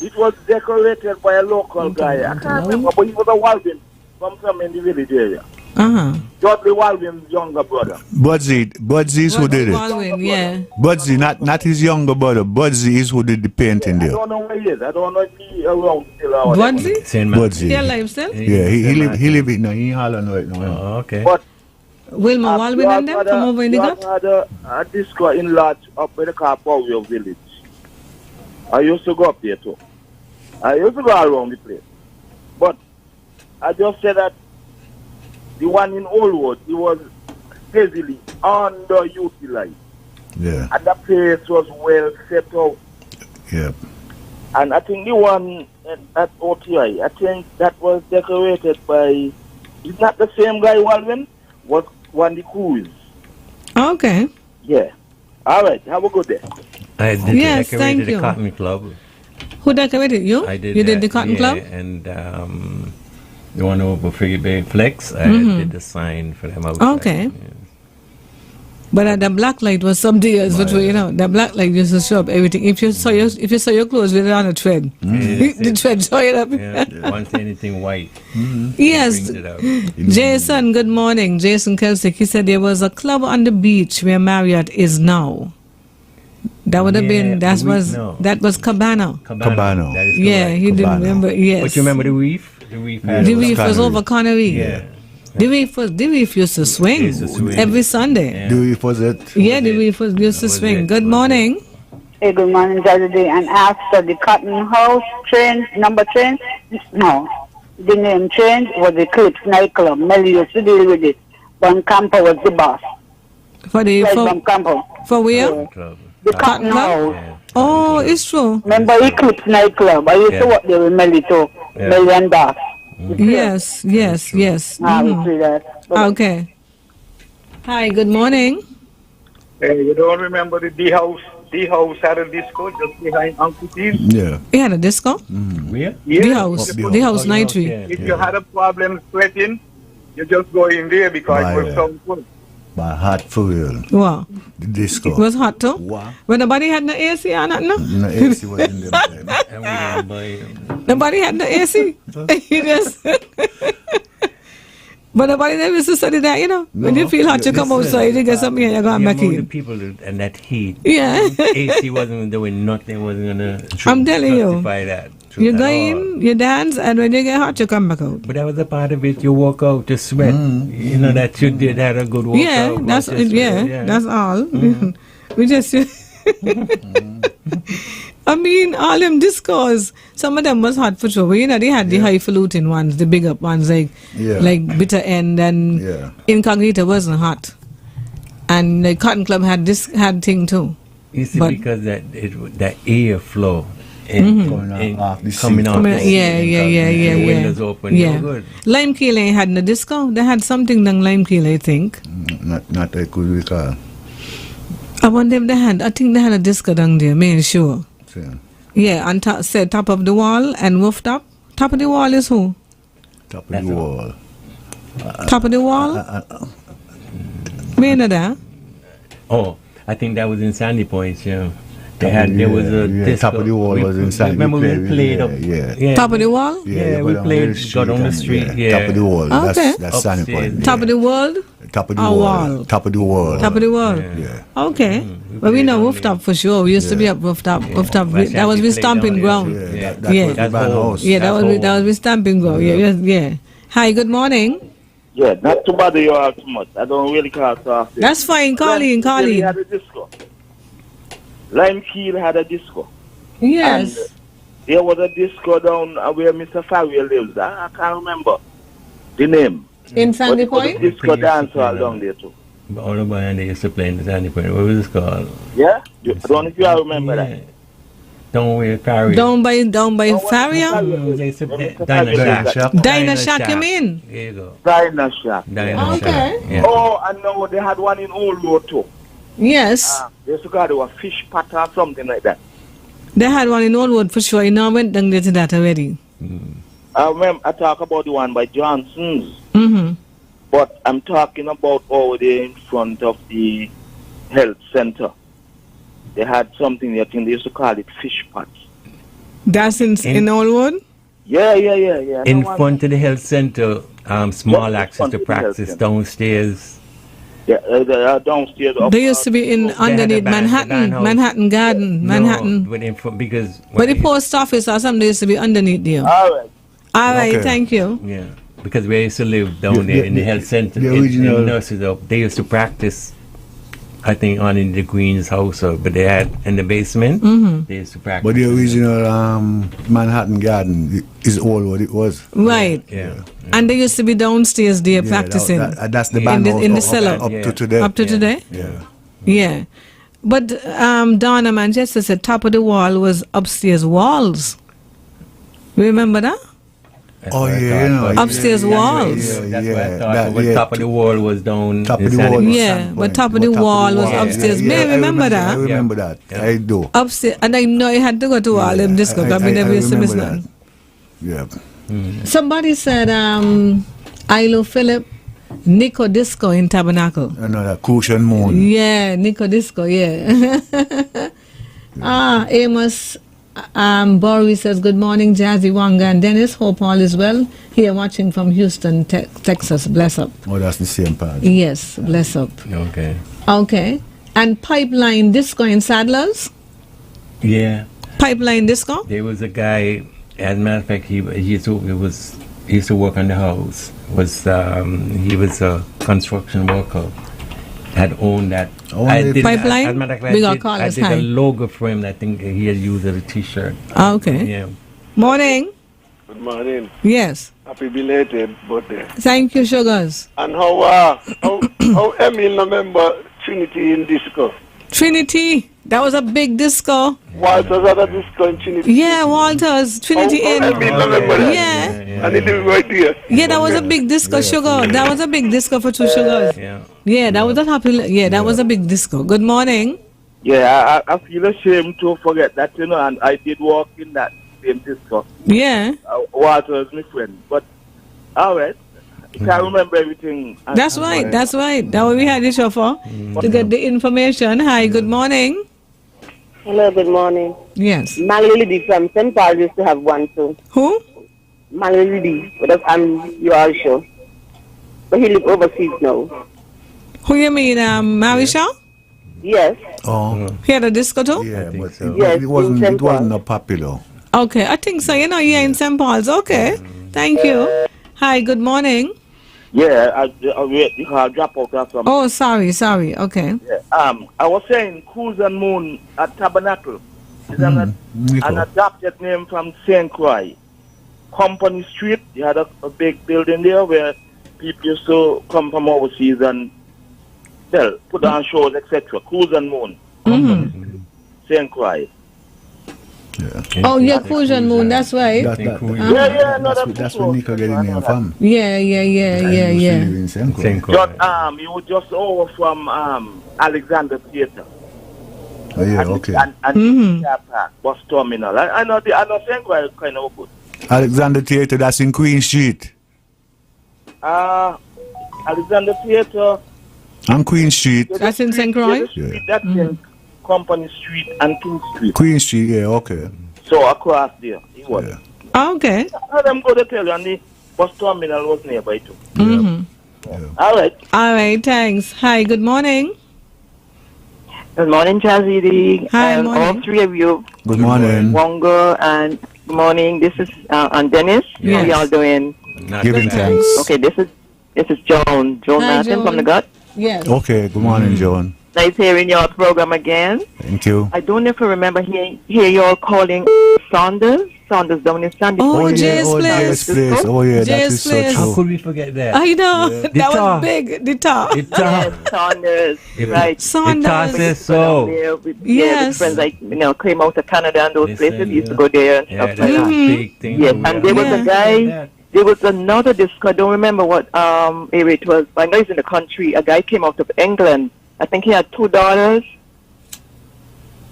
it was decorated by a local guy. I can't remember, but he was a Walvin from some in the village area. Dudley Walvin's younger brother. Budsy is who did it. Walvin, yeah. Budsy, not his younger brother. Budsy is who did the painting I there. don't know where he is. I don't know if he's around still or Budsy? Budsy. Still alive still? Yeah, he live it now. He in Holland right now. Oh, okay. But Wilma Walvin and them come over in the gut? had a disco in Lodge up by the Carpowell village. I used to go up there too. I used to go around the place. But I just said that the one in Oldwood, it was heavily underutilized. Yeah. And the place was well set out. Yeah. And I think the one at OTI, I think that was decorated by, it's not the same guy, Walvin, was one the Coos. Okay. Yeah. All right. Have a good day. I did Yes, decorated thank the you. Cotton Club. Who decorated you? I did. You did the Cotton Club? And the one over Free Bay Flex, I did the sign for them outside. Okay. But the black light was some days, but you know, the black light used to show up everything. If you saw your clothes with it on a thread, the thread show it up. Once anything white. Yes. brings it out. Jason, good morning. Jason Kelsick, he said there was a club on the beach where Marriott is now. That would have been, that was Cabana. Cabana. That is Yeah, correct. he didn't remember, yes. But you remember the Reef? The Reef, The Reef was over Connery. Yeah. The Reef used to swing every Sunday. The Reef was it? Yeah, the Reef used to swing. Good morning. Hey, good morning, Saturday. And after the Cotton House train, number train, no, the name change was the Clips nightclub. Melly used to deal with it. Bon Campo was the boss. For where? The Cotton House. Oh, it's true. Remember Eclipse nightclub? I used to work there with Melly too. Melly and Boss. Yes. We see that. Okay. Hi, good morning. Hey, you don't remember the D House had a disco just behind Uncle T's? Yeah. He had a disco? Where? The house, night tree. If you had a problem sweating, you just go in there because it was so good. My heart for real. Wow. The disco. It was hot too? Wow. But nobody had no AC or nothing, no? No AC was in them. Nobody had no AC. You just but nobody never used to study that, you know. When you feel hot, you come outside, you get something and you go back in. The people and that heat. Yeah. AC wasn't doing nothing, wasn't going to I'm telling you. justify that. You go in, you dance, and when you get hot, you come back out. But that was a part of it. You walk out to sweat. You know that you did had a good walk Yeah, out. that's that's all. We just I mean, all them discos, some of them was hot for sure. You know, they had the highfalutin ones, the big up ones, like Bitter End, and Incognito wasn't hot. And the Cotton Club had thing too. You see, because that air flow coming off the coming seat. off the seat and the windows open. Yeah. They were good. Lime Keel ain't had no disco. They had something down Lime Keel, I think. Not I could recall. I wonder if they had. I think they had a disco down there. Me ain't sure. Yeah, on top, said top of the wall and rooftop. Top of the wall is who? Top of the wall. Top of the wall? Me know that. Oh, I think that was in Sandy Point, yeah. There was a disco. Top of the wall was in Sandy. Remember we played up. Yeah. Top of the wall? Yeah, we played got on the street. Yeah. Top of the wall. Okay. That's Sandy Point. Top of the world? Top of the wall. wall. Top of the wall. Top of the wall. Yeah. Okay. But we know rooftop for sure. We used to be up rooftop. Rooftop. That was with stomping ground. That was the band house. Yeah, that was with stomping ground. Yeah. Hi, good morning. Yeah, not to bother you all too much. I don't really call talk. That's fine. Call in. Had a disco. Lime Keel had a disco. Yes. And there was a disco down where Mr. Farrier lives. I can't remember the name. In Sandy Point? Disco dance hall down there too. All the band they used to play in the Sandy Point. What was it called? Yeah? I don't know if you all remember that. Don't wear Farrier. Down by Farrier? Diner Shack. Diner Shack, you mean? There you go. Diner Shack. Okay. Yeah. Oh, I know they had one in Old Road too. Yes. They used to call it a fish pot or something like that. They had one in Oldwood for sure. You know, I went down there to that already. I remember I talk about the one by Johnson's. Mm-hmm. But I'm talking about over there in front of the health center. They had something, I think they used to call it fish pots. That's in Oldwood? Yeah. In front of the health center, small access to practice downstairs. Yeah, downstairs. They used to be in underneath Manhattan Garden, Manhattan. Because but the post office or something, they used to be underneath there. All right, thank you. Yeah, because we used to live down there in the health center. In nurses up, they used to practice. I think on in the Green's house, but they had in the basement. They used to practice. But the original Manhattan Garden is all what it was. Right. Yeah. And they used to be downstairs there practicing. That's the band in the cellar. Up to today. Up to today? Yeah. But Donna Manchester said top of the wall was upstairs walls. Remember that? Oh yeah, upstairs walls. That's what I thought. But top of the wall was down. Top of the wall. Yeah, but top of the wall was upstairs. May I remember that? I remember that. I do. Upstairs, and I know I had to go to all them disco. I never used to miss that. Yeah. Somebody said, Ilo Philip, Nico Disco in Tabernacle. Another Cushion Moon. Yeah, Nico Disco. Yeah. Amos. Boris says, good morning, Jazzy Wanga and Dennis. Hope all is well. Here watching from Houston, Texas. Bless up. Oh, that's the same part. Yes, bless up. Okay. And Pipeline Disco in Sadlers? Yeah. Pipeline Disco? There was a guy, as a matter of fact, he used to work on the house. He was a construction worker. Had owned that. Pipeline? As a matter of fact, I did a logo for him. I think he had used as a T-shirt. Okay. Yeah. Morning. Good morning. Yes. Happy belated birthday. Thank you, Sugars. And how Emil remember Trinity in disco? Trinity. That was a big disco. Walters had a disco in Trinity. Yeah, Walters. Trinity in. Emil remember that? Yeah. And he lived right there. Yeah, that was a big disco, Sugar. That was a big disco for two Sugars. Yeah, that was a happy. Yeah, that was a big disco. Good morning. Yeah, I feel ashamed to forget that, and I did walk in that same disco. Yeah. Walter was my friend, but all right. I can't remember everything. That's right. That's what we had the show for, to get the information. Hi, good morning. Hello, good morning. Yes. Malili from St. Paul used to have one too. Who? Malili, but you all sure. But he live overseas now. Who you mean, Marisha? Yes. Oh. He had a disco too? Yeah, but it wasn't a popular. Okay, I think so. Yeah, in St. Paul's. Okay. Thank you. Hi, good morning. Yeah, I drop out or something. Oh, sorry. Okay. Yeah. I was saying Cruise and Moon at Tabernacle is an adopted name from St. Croix. Company Street, you had a big building there where people used to come from overseas and put on shows, etc. Cruise and Moon. St. Croix. Oh, yeah, Cushion Moon, that's right. That's where Nico get the name from. Yeah. You were just over from Alexander Theatre. Oh yeah, okay. And Park, bus terminal. I know Senko kind of good. Alexander Theatre, that's in Queen Street. Alexander Theatre. On Queen Street. That's in St. Croix? Yeah. That's in Company Street and King Street. Queen Street, yeah, okay. So across there, it was. Yeah. Okay. I'm going to tell you, and the bus terminal was nearby too. All right, thanks. Hi, good morning. Good morning, Jazzy. Hi, morning. All three of you. Good morning. Wongo and good morning. This is and Dennis. Yes. How y'all doing? Giving thanks. Okay, this is Joan. Joan Hi, Martin Joan. from the gut. Yes. Okay, good morning, Joan. Nice hearing your program again. Thank you. I don't know if you remember hear y'all calling Saunders down in Sandy. Oh, Jay's Place. Oh yeah, that Jay's is so Place. true. How could we forget that? I know. Yeah. That was big. The top. Yes, Saunders, right. Saunders. It so. Yes. With friends like, came out of Canada and those places. Used to go there and stuff like that. Big thing. Yes, and there was a guy. There was another disco. I don't remember what area it was. I know he's in the country. A guy came out of England. I think he had 2 daughters.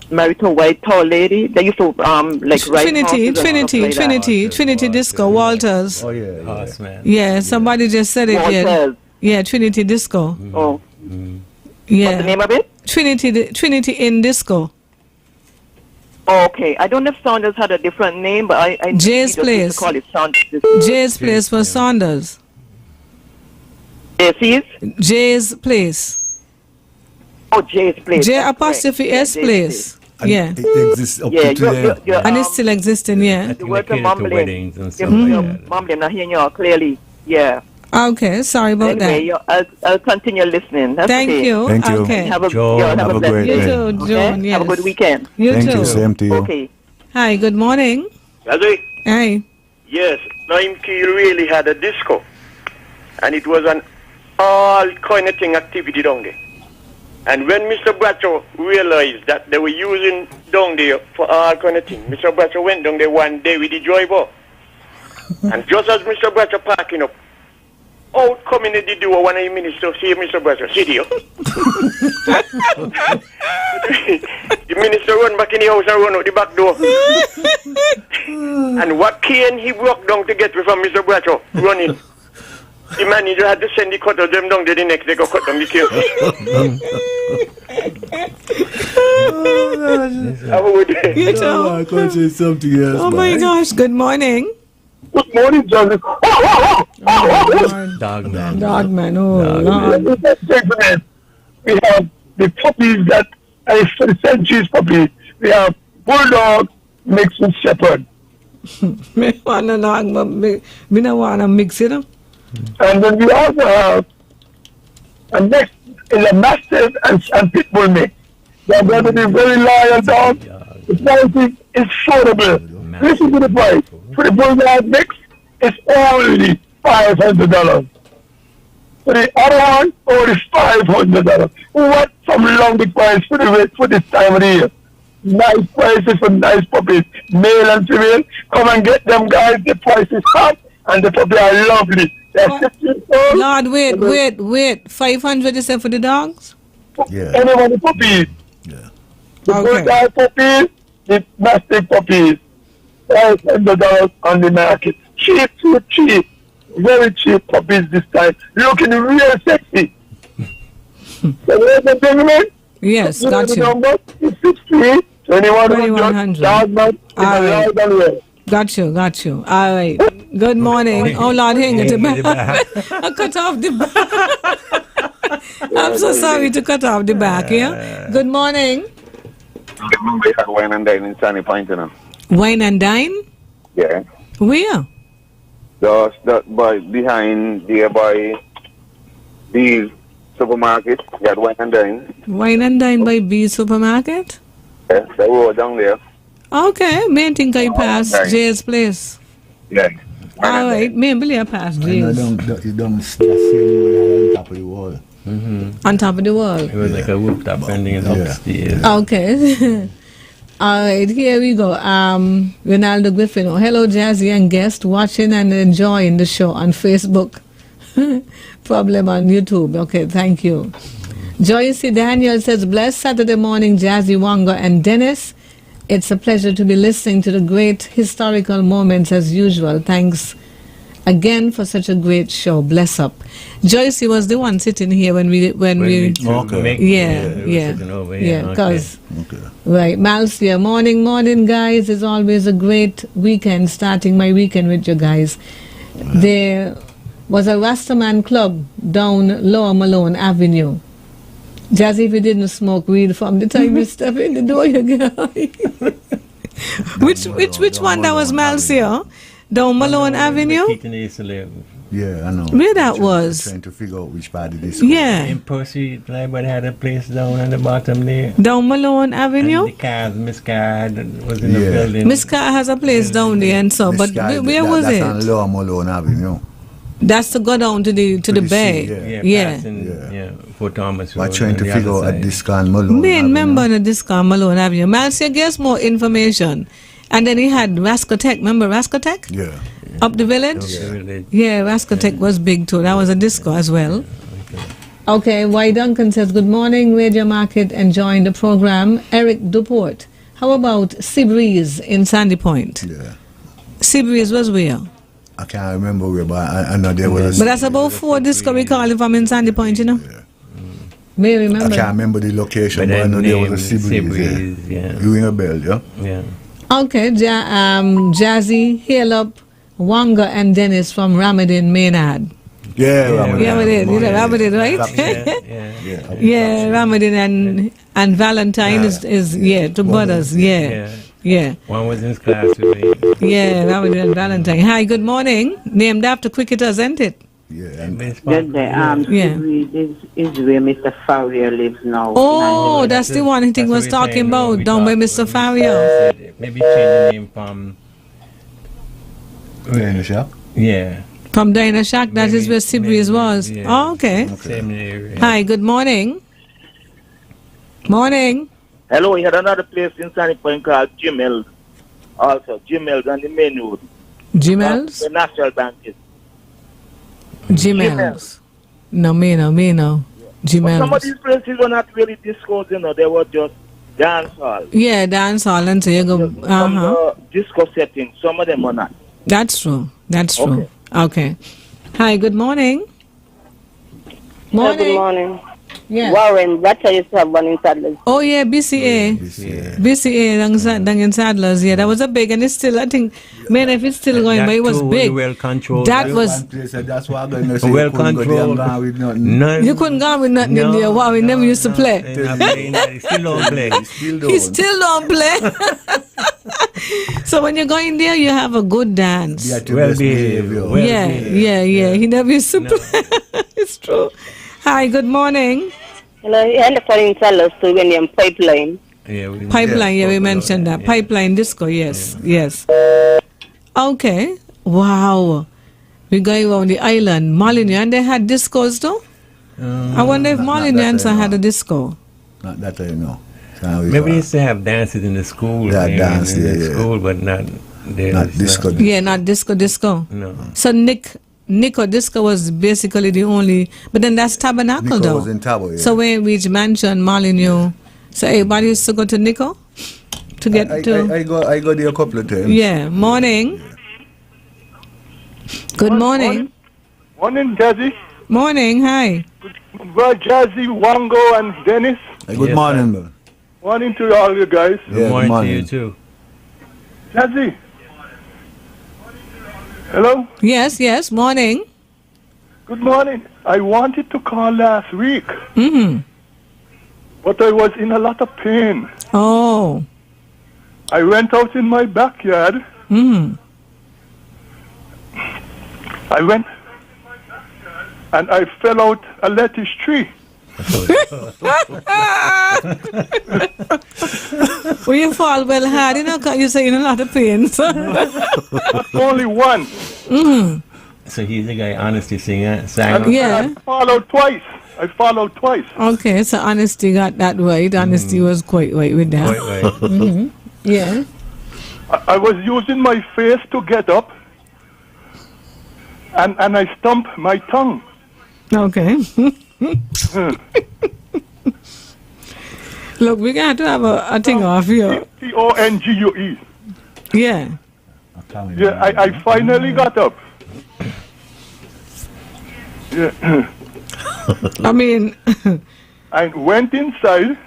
Married to a white tall lady. They used to like ride Trinity Disco Walters. Oh yeah. Horseman. Yeah, somebody just said it. Walters. Yeah, Trinity Disco. Oh. Yeah. What's the name of it? Trinity in Disco. Oh, okay. I don't know if Saunders had a different name, but I Jay's Place. Call it Saunders. Jay's Place for Saunders. Jay's? Jay's Place. Oh, Jay's Place. J apostrophe S Place. Yeah. It exists up to today. And it's still existing, yeah. The word to mumbling. Weddings and stuff You're like that. mumbling. I'm hearing you all clearly. Yeah. Okay, sorry about Anyway, I'll continue listening. That's Thank okay. you. Thank you. Okay. Have a, Joan, have have a a blessed great day. You too, Okay? Joan, yes. Have a good weekend. You Thank too. you, same to you. Okay. Hi, good morning. Jazzy? Hi. Yes, Naim Keel really had a disco. And it was an all kind of thing activity down there. And when Mr. Bradshaw realized that they were using down there for all kind of things, Mr. Bradshaw went down there one day with the joy bar. And just as Mr. Bradshaw parking up, out coming in the door, one of the ministers say, Mr. Bradshaw, sit here. The minister run back in the house and run out the back door. And what cane he broke down to get me from Mr. Bradshaw running. The manager had to send the cut of them down to the next day go cut down the cane. Have a good day. You too. Oh, I can't say something else. Oh my gosh, good morning. Good morning, Johnny. Dogman. Dogman, oh Lord. Gentlemen, we have the puppies that for the St. Cheese puppies. We have Bulldog mixed with Shepherd. Me wanna dog, but me don't wanna mix it up. And then we also have a next is a Mastiff and Pitbull mix. They are going to be very loyal dogs. The price is affordable. Listen to the price. For the Bulldog mix, it's only $500. For the other one, only $500. What some long price for this time of the year? Nice prices for nice puppies, male and female. Come and get them, guys. The price is hot and the puppies are lovely. Lord, wait. 500 you said for the dogs? Yeah. Anyone the puppies. Yeah. The Bulldog puppies, the Mastiff puppies. $500 on the market. Cheap, too cheap. Very cheap puppies this time. Looking real sexy. So, ladies and gentlemen, yes, got you. The number is 2100. Dogman is alive and well. Got you. All right. Good morning. Oh, Lord, hang it back. I cut off the back. I'm so sorry to cut off the back, yeah? Good morning. We had wine and dine in Sunny Point, you know. Wine and dine? Yeah. Where? Just that by behind there by the supermarket. You had wine and dine. Wine and dine by B supermarket? Yeah, the road down there. Okay, me think I passed Jay's place. Yeah. All right, maybe I passed Jay's. You don't see on top of the wall. On top of the wall. It was like a rooftop ending upstairs. Okay. All right, here we go. Ronaldo Griffin. Oh, hello, Jazzy and guest, watching and enjoying the show on Facebook. Problem on YouTube. Okay, thank you. Joyce Daniel says, blessed Saturday morning, Jazzy, Wonga, and Dennis. It's a pleasure to be listening to the great historical moments as usual. Thanks again for such a great show. Bless up. Joyce was the one sitting here when we okay. Yeah, because right. Malcia, morning guys. It's always a great weekend, starting my weekend with you guys. There was a Rastaman club down Lower Malone Avenue. Jazzy, if you didn't smoke weed from the time you step in the door, you get Which one that was Malcia? Down Malone Avenue? Yeah, I know. Where that was? Trying to figure out which part it is. Yeah. In Percy, Library had a place down at the bottom there. Down Malone Avenue? And the cars, Miss Car was in the building. Miss Car has a place down there and so, but where was it? That's on Lower Malone Avenue. That's to go down to the bay. Yeah. Fort Thomas. We're trying to figure out a disc on Malone. Me remember the disc on Malone Avenue. Malcia gets more information. And then he had Rascotec. Remember Rascotec? Yeah. Up the village? Yeah, Rascotec was big too. That was a disco as well. Okay, Y. Duncan says, good morning, Radio Market, enjoying the program. Eric Duport. How about Seabreeze in Sandy Point? Yeah. Seabreeze was where? I can't remember where, but I know there was. But that's about 4 disco we call it from in Sandy Point, you know? Yeah. May remember. I can't remember the location, but I know there was a Seabreeze. Yeah. You ring a bell, yeah? Yeah. Okay, Jazzy, Hail Up, Wonga and Dennis from Ramadan Maynard. Yeah, Ramadan. You know Ramadan, right? Yeah, Ramadan and Valentine is two brothers. Yeah. One was in his class with me. Yeah, Ramadan and Valentine. Hi, good morning. Named after cricketers, isn't it? Yeah. Good day. Is where Mr. Farrier lives now. Oh, that's the one I think was talking about, down by Mr. Farrier. Maybe change the name from Diner Shack? Yeah. From Diner Shack, that is where Seabreeze was. Yeah. Oh, okay. Same area. Hi, good morning. Morning. Hello, we had another place in Sandy Point called Jimel's. Also, Jimel's on the main road. Jimel's? The National Bank is. Jimel's. No, me no. Jimel's. Some of these places were not really discos, you know, they were just dance hall. Yeah, dance hall, and so you go. Some disco settings, some of them were not. That's true. Okay. Hi, good morning. Good morning. Yeah. Warren, that's used to have one in Sadlers. Oh, yeah, BCA, down in Sadlers. Yeah, that was a big, and it's still, I think, man, if it's still going, but it was big. Well controlled. That was that's why I'm going to say well controlled. You couldn't go with nothing in there. Wow, we never used to play. He still don't play. So when you're going there, you have a good dance. Well behavior. Yeah. He never used to play. It's true. Hi, good morning. Hello, I'm calling Sadlers to when you're Pipeline. Pipeline, we mentioned that. Pipeline disco, yes. Okay. Wow. We're going around the island. Molyneux, and they had discos too? I wonder if Molyneux had a disco. Not that I know. Maybe they used to have dances in the school. Yeah, in the school, but not disco. Yeah, not disco. No. So Nico Disco was basically the only, but then that's Tabernacle Nico though. was in Tabo, yeah. So when we mentioned Molyneux, so everybody used to go to Nico to get to. I go there a couple of times. Yeah. Morning. Good morning. Morning, Jazzy. Morning. Hi. Well, Jazzy, Wango, and Dennis. Good morning, man. Morning to all you guys. Good morning to you too. Jazzy. Hello? Yes. Morning. Good morning. I wanted to call last week. But I was in a lot of pain. Oh. I went out in my backyard. I went and I fell out a lettuce tree. Well, you fall well hard, you know, you say in a lot of pain. So. Only one. So he's the guy, Honesty singer. Yeah. I followed twice. Okay, so Honesty got that right. Honesty was quite right with that. Quite right. Yeah. I was using my face to get up, and I stumped my tongue. Okay. Look, we got to have a thing off here. Tongue. Yeah. Yeah, I finally got up. Yeah. I mean, I went inside,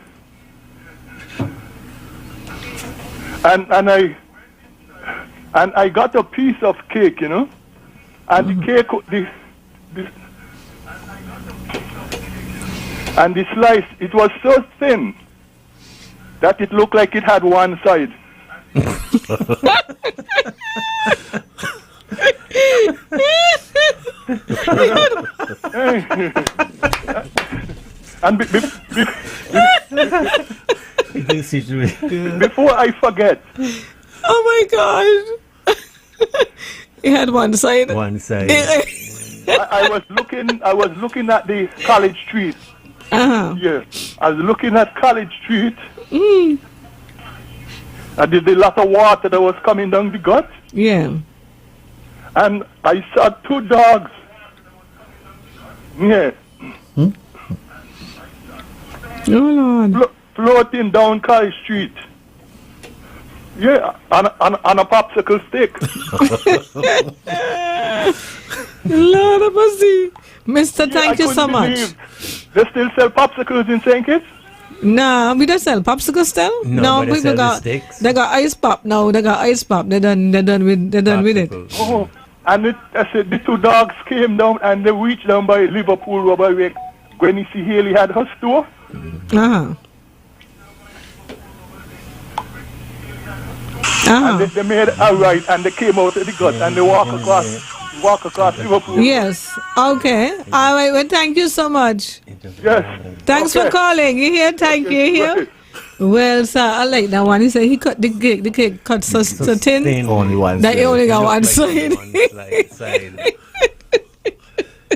and I got a piece of cake, you know, and the cake, and the slice, it was so thin that it looked like it had one side. And before I forget, oh my gosh, he had one side. One side. I was looking at the College Street. Yeah, I was looking at College Street. And there's a lot of water that was coming down the gut. Yeah. And I saw two dogs. Yeah. Oh Lord. Floating down College Street. Yeah, on a popsicle stick. Lord of mercy. Mister, thank you so much. They still sell popsicles in St. Kitts? No, we don't sell popsicles still. No, but people got they got ice pop now. They got ice pop. They done with it. Oh, and I said the two dogs came down and they reached down by Liverpool Rubber Wake. When you see Haley had her store. And they made a right and they came out of the gut and they walk across Liverpool. Yes. Okay. All right. Well, thank you so much. Yes. Thanks for calling. You hear? Thank you. Here. Well, sir, I like that one. He said he cut the cake. The cake cut so thin. Only one that side. he only got one side.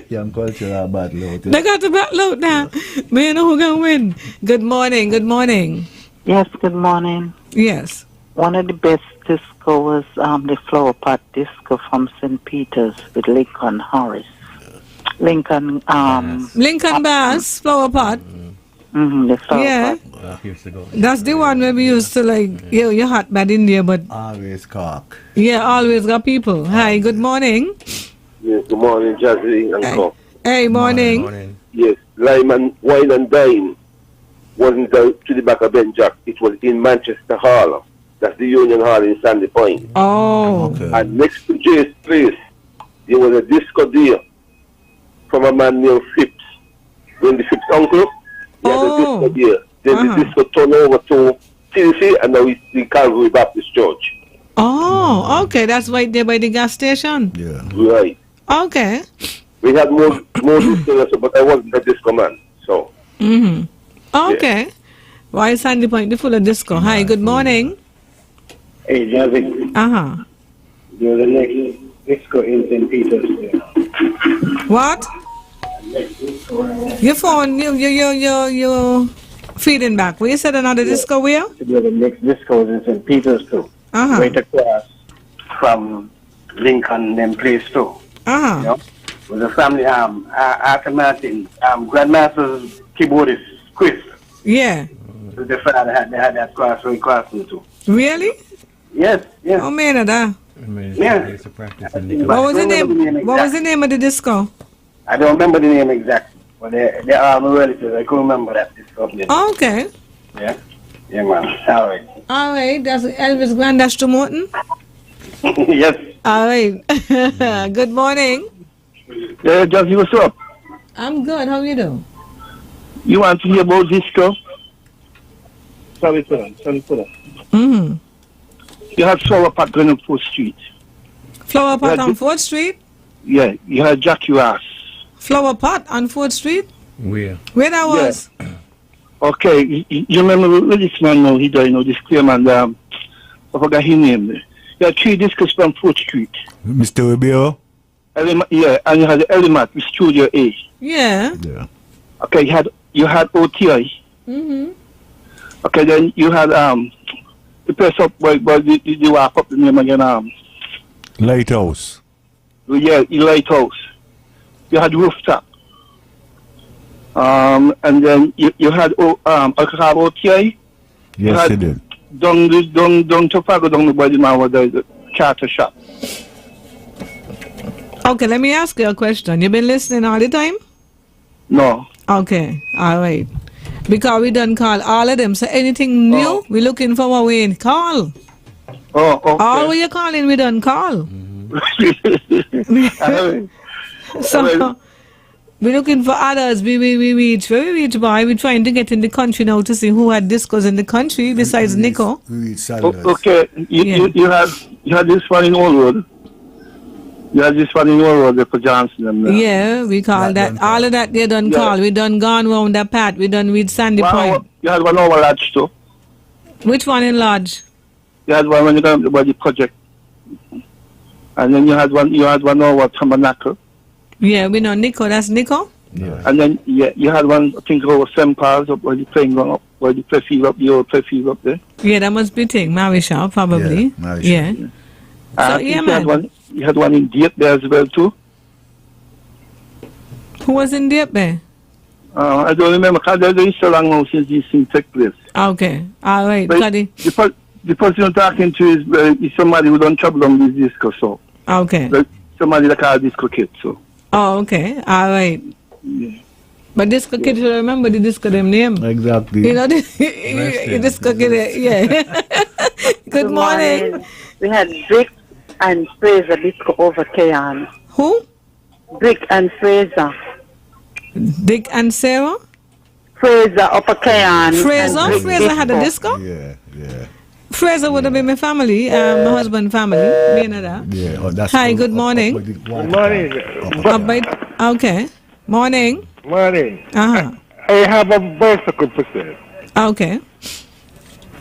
Young culture are bad load. They got the bad load now. Man, who gonna win? Good morning. Good morning. Yes. Good morning. Yes. One of the best disco was the Flower Pot disco from St. Peter's with Lincoln Harris. Lincoln Bass, Flower Pot. The Flower Pot. That's the one where we used to your hot bad in there, but always cock. Yeah, always got people. Hi, good morning. Yes, good morning, Jazzy and Co. Hey, morning. Yes, Lyman Wine and Dine wasn't down to the back of Ben Jack. It was in Manchester Hall. That's the Union Hall in Sandy Point. Oh. Okay. And next to Jay's place, there was a disco there from a man named Phipps. When the Phipps uncle, he had a disco there. Then the disco turned over to TDC and now it's the Calvary Baptist Church. Oh, okay. That's right there by the gas station. Yeah. Right. Okay. We had more disco, but I wasn't a disco man. So. Okay. Yeah. Why is Sandy Point full of disco? Hi, good morning. Hey, Jazzy. You're the next disco in St. Peter's. What? Your phone, you're feeding back. Where you said another disco where? You're the next disco in St. Peter's too. Right across from Lincoln and place too. You know? With the family Arthur Martin, Grandmaster's keyboardist, Chris. Yeah. The father had that crossing too. Really? Yes. Oh man, that. Yeah. What was the name? What was the name of the disco? I don't remember the name exactly, but they are my relatives. I couldn't remember that disco. Oh, okay. Yeah, man. All right. That's Elvis Grandash to Morton. Yes. All right. Good morning. Yeah, Jazzy, what's up? I'm good. How you doing? You want to hear about disco? Sorry for that. You had Flower Pot going on 4th Street. Flower Pot on 4th Street? Yeah, you had Jackie Ross. Flower Pot on 4th Street? Where that was? Yeah. Okay, you remember this man now, he died, this clear man, I forgot his name. You had 3 discos from 4th Street. Mr. Rubio? Yeah, and you had the Element with Studio A. Yeah. Okay, you had OTI. Okay, then you had the the place up where you walk up the name again, Lighthouse. Yeah, the lighthouse. You had rooftop. And then you had a OTA. Yes, you did. Down Topago, down the body now with the charter shop. Okay, let me ask you a question. You been listening all the time? No. Okay, all right. Because we done call all of them. So anything new, we looking for what we call. Oh, okay. All what you calling, we done call. So we're looking for others. We reach by. We're trying to get in the country now to see who had discos in the country besides Nico. Okay, you had this one in Old Road. You had this one in Old Road for Johnson. Yeah, we call that. All of that they done call. We done gone round that path. We done with Sandy Point. You had one over Lodge too. Which one in Lodge? You had one when you got about the project. And then you had one over Tabernacle. Yeah, we know Nico. That's Nico. Yeah. And then you had one I think over St. Paul's up where you playing going up, where you play fever up, the old play fever up there. Yeah, that must be thing. Marisha, probably. Yeah. So yeah, man. You had one in Dieppe there as well too. Who was in Dieppe? I don't remember because it's so long now since these things took place. Okay, all right, the person you're talking to is somebody who don't trouble on this disco, so. Okay. Somebody that call disco kid, so. Oh, okay, all right. Yeah. But disco kid, you remember the disco them name? Exactly. You know the disco kid, yeah. Good morning. We had Brick and Fraser disco over Kayan. Who? Brick and Fraser. Dick and Sarah? Fraser upper Kayan. Fraser had a disco? Yeah. Fraser would have been my family, my husband's family. Me and that. Yeah. Oh, that's hi, good morning. Good morning. Okay. Morning. Morning. Uh-huh. I have a bicycle for sale. Okay.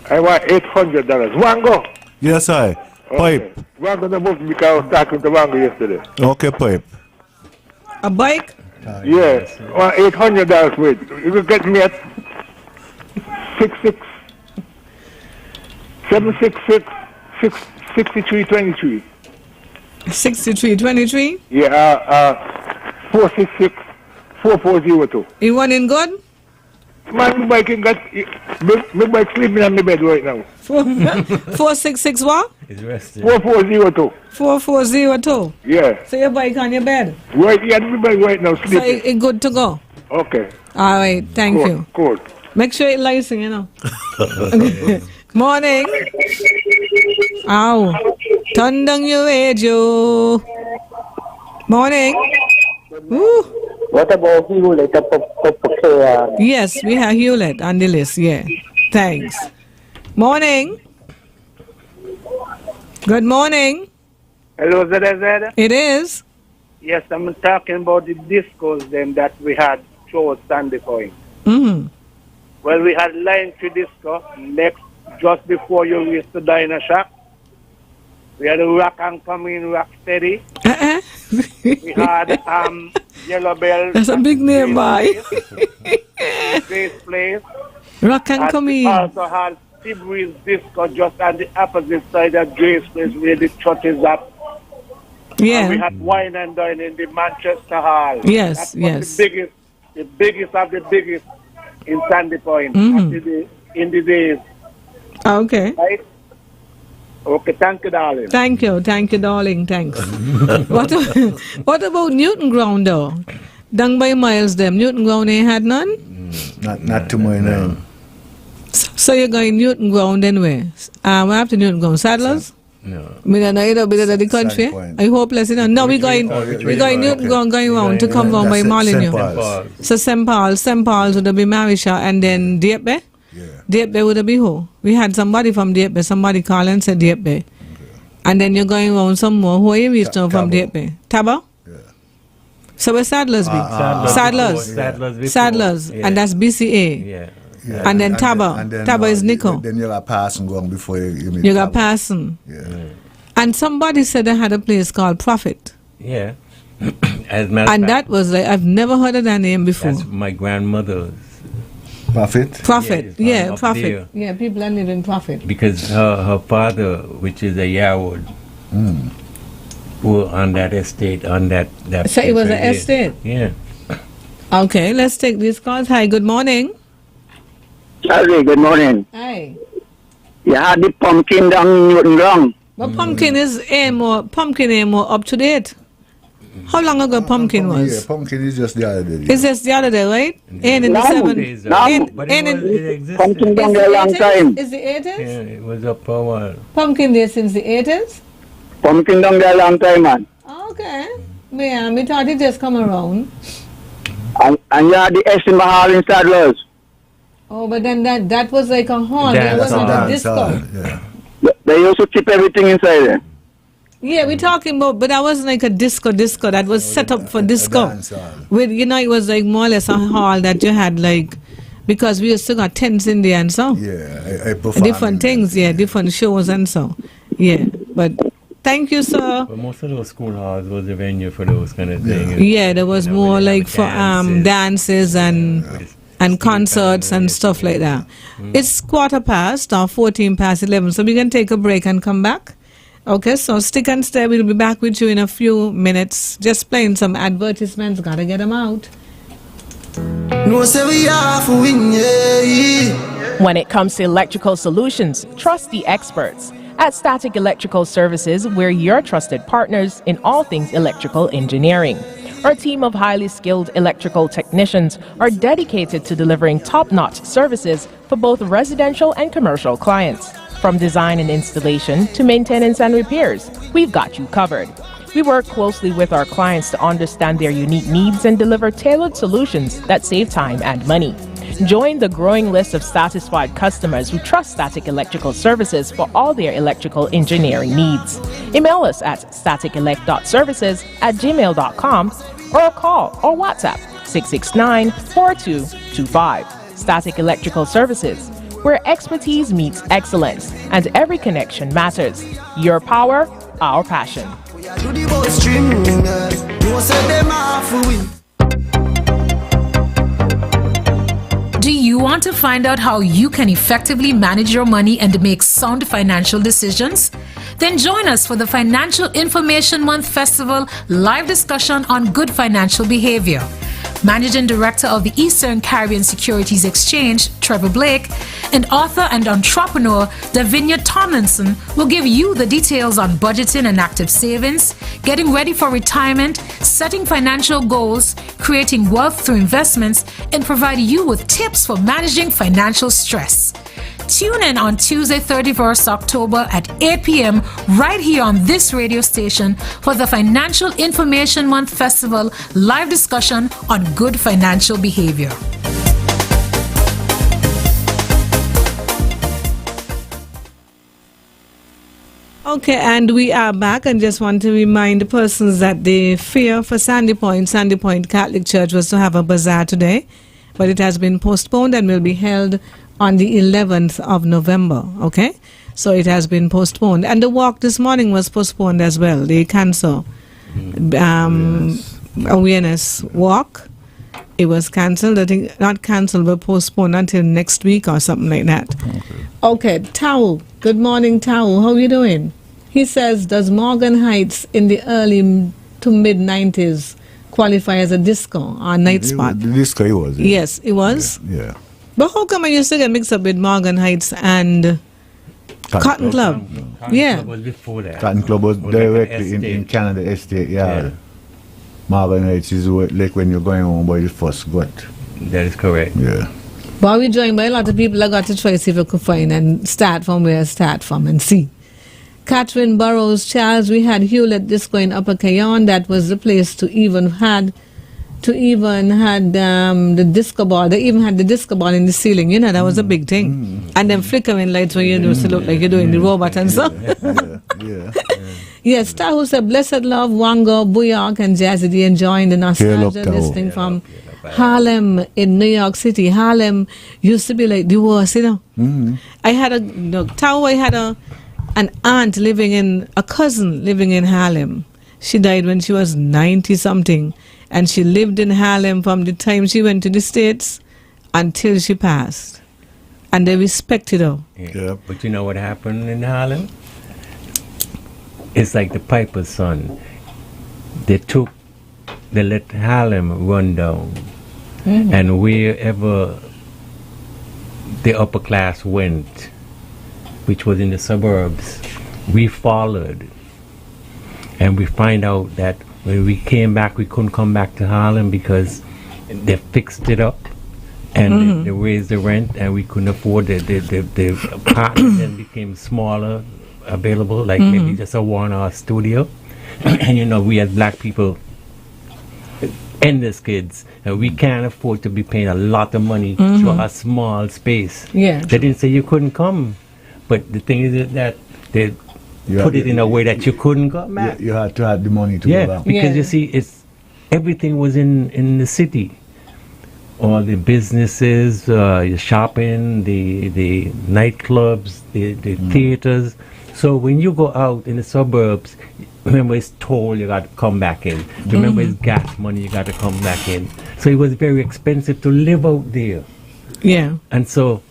I want $800. Wango? Yes, I. Pipe. Wango the book because I was talking to Wango yesterday. Okay, pipe. A bike? Yes. I want $800 for it. You can get me at 6323. 6323? Yeah, 466-4402. You want in good? Man, my bike my bike sleeping on my bed right now. 466 what? It's rested. 4402. 4402? Yeah. So your bike on your bed? Right, yeah, my bike right now sleeping. So it's good to go? Okay. All right, thank you. Good. Make sure it lighting, you know. Morning. Ow. Turn down your radio. Morning. Ooh. What about Hewlett up? Yes, we have Hewlett on the list, yeah. Thanks. Morning. Good morning. Hello, ZIZ? It is. Yes, I'm talking about the discos then that we had throughout Sandy Point. Mm-hmm. Well, we had Line 3 disco next, just before you reach the Diner Shack. We had Rock and Come In, Rock Steady. We had Yellow Bell. That's a big name, boy. Grace Place. Rock and Come In. We also had Seabreeze disco just on the opposite side of Grace Place where the church is at. Yeah. And we had Wine and Dine in the Manchester Hall. Yes, that was the biggest of the biggest in Sandy Point in the days. Okay. Right? Okay, thank you, darling. Thank you, darling. Thanks. What about Newton Ground, though? Done by Miles, them. Newton Ground ain't had none? Not to my name. So you're going Newton Ground anyway? What after Newton Ground? Saddlers? No. We don't know, you know, bit of the country. Are you hopeless, you know? No, we're going Newton Ground, going round to come round by Molyneux. So St. Paul's would have been Marisha, and then Dieppe? Dieppe would have been who? We had somebody from Dieppe, somebody called and said Dieppe. And then you're going around some more. Who are you reached from Dieppe? Taba? Yeah. So where Saddlers be? Saddlers. Yeah. And that's BCA. Yeah. And then Taba. Taba is Nico. Then you got passing going before you meet You got passing. Yeah. And somebody said they had a place called Prophet. Yeah. And that was like, I've never heard of that name before. That's my grandmother's. Profit? Profit, Yeah, it's profit. there. Yeah, people are living profit. Because her father, which is a Yarwood, were on that estate, on that So it was place an right estate? there. Yeah. Okay, let's take these calls. Hi, good morning. Charlie, good morning. Hi. You had the pumpkin down Newton Ground. But pumpkin is more up to date. How long ago pumpkin was? Yeah, pumpkin is just the other day. It's just the other day, right? And in the Pumpkin down there a long time. Is the 80s? Yeah, it was up for a while. Pumpkin there since the 80s? Pumpkin down there a long time, man. Okay. Yeah, me thought it just come around. And you had the Estima Hall in Sadlers. Oh, but then that was like a hall. There wasn't a disco. They used to keep everything inside there. Yeah, we're talking about, but that wasn't like a disco that was set up for disco. With, it was like more or less a hall that you had like, because we used to got tents in there and so. Yeah, different things, different shows and so. Yeah, but thank you, sir. But most of those school halls was a venue for those kind of things. Yeah, there was more like for dances and concerts and stuff like that. It's 11:15, so we can take a break and come back. Okay, so stick and stay. We'll be back with you in a few minutes. Just playing some advertisements. Gotta get them out. When it comes to electrical solutions, trust the experts. At Static Electrical Services, we're your trusted partners in all things electrical engineering. Our team of highly skilled electrical technicians are dedicated to delivering top-notch services for both residential and commercial clients. From design and installation to maintenance and repairs, we've got you covered. We work closely with our clients to understand their unique needs and deliver tailored solutions that save time and money. Join the growing list of satisfied customers who trust Static Electrical Services for all their electrical engineering needs. Email us at staticelect.services@gmail.com or call or WhatsApp 669-4225. Static Electrical Services, where expertise meets excellence and every connection matters. Your power, our passion. Do you want to find out how you can effectively manage your money and make sound financial decisions? Then join us for the Financial Information Month Festival live discussion on good financial behavior. Managing Director of the Eastern Caribbean Securities Exchange, Trevor Blake, and author and entrepreneur Davinia Tomlinson will give you the details on budgeting and active savings, getting ready for retirement, setting financial goals, creating wealth through investments, and provide you with tips for managing financial stress. Tune in on Tuesday, 31st October at 8 p.m. right here on this radio station for the Financial Information Month Festival live discussion on good financial behavior. Okay, and we are back, and just want to remind persons that the fair for Sandy Point Catholic Church was to have a bazaar today, but it has been postponed and will be held on the 11th of November, okay? So it has been postponed. And the walk this morning was postponed as well, the cancer awareness walk. It was cancelled, I think, not cancelled, but postponed until next week or something like that. Okay, Tao. Good morning, Tao. How are you doing? He says, does Morgan Heights in the early to mid-90s qualify as a disco or night spot? The disco it was. Yes, it was? Yeah. But how come I used to get mixed up with Morgan Heights and Cotton Club? Club was before that. Cotton Club was directly in Canada Estate, yeah. Morgan Heights is like when you're going home by the first gut. That is correct. Yeah. But we're joined by a lot of people. I got to try to see if I could find and start from where I start from and see. Catherine Burrows, Charles, we had Hewlett Disco in Upper Cayon. That was the place to even had the disco ball. They even had the disco ball in the ceiling. You know, that was a big thing. And then flickering lights when you do to look like you're doing the robot and stuff. Yes, Tahu said, Blessed Love, Wango, Booyok, and Jazzy D enjoying the nostalgia listening from Harlem in New York City. Harlem used to be like the worst, you know. I had an aunt a cousin living in Harlem. She died when she was 90 something. And she lived in Harlem from the time she went to the States until she passed. And they respected her. Yeah. But you know what happened in Harlem? It's like the Piper's son. They let Harlem run down. Mm-hmm. And wherever the upper class went, which was in the suburbs, we followed. And we find out that when we came back, we couldn't come back to Harlem because they fixed it up. And they raised the rent, and we couldn't afford it. The apartment then became smaller, available, like maybe just a 1 hour studio. And you know, we as black people, endless kids, and we can't afford to be paying a lot of money for a small space. Yeah. They didn't say you couldn't come, but the thing is that they put it in a way that you couldn't come back. You had to have the money to go back. Because you see, everything was in the city. All the businesses, your shopping, the nightclubs, the theaters. So when you go out in the suburbs, remember it's toll, you got to come back in. Remember it's gas money, you got to come back in. So it was very expensive to live out there. Yeah. And so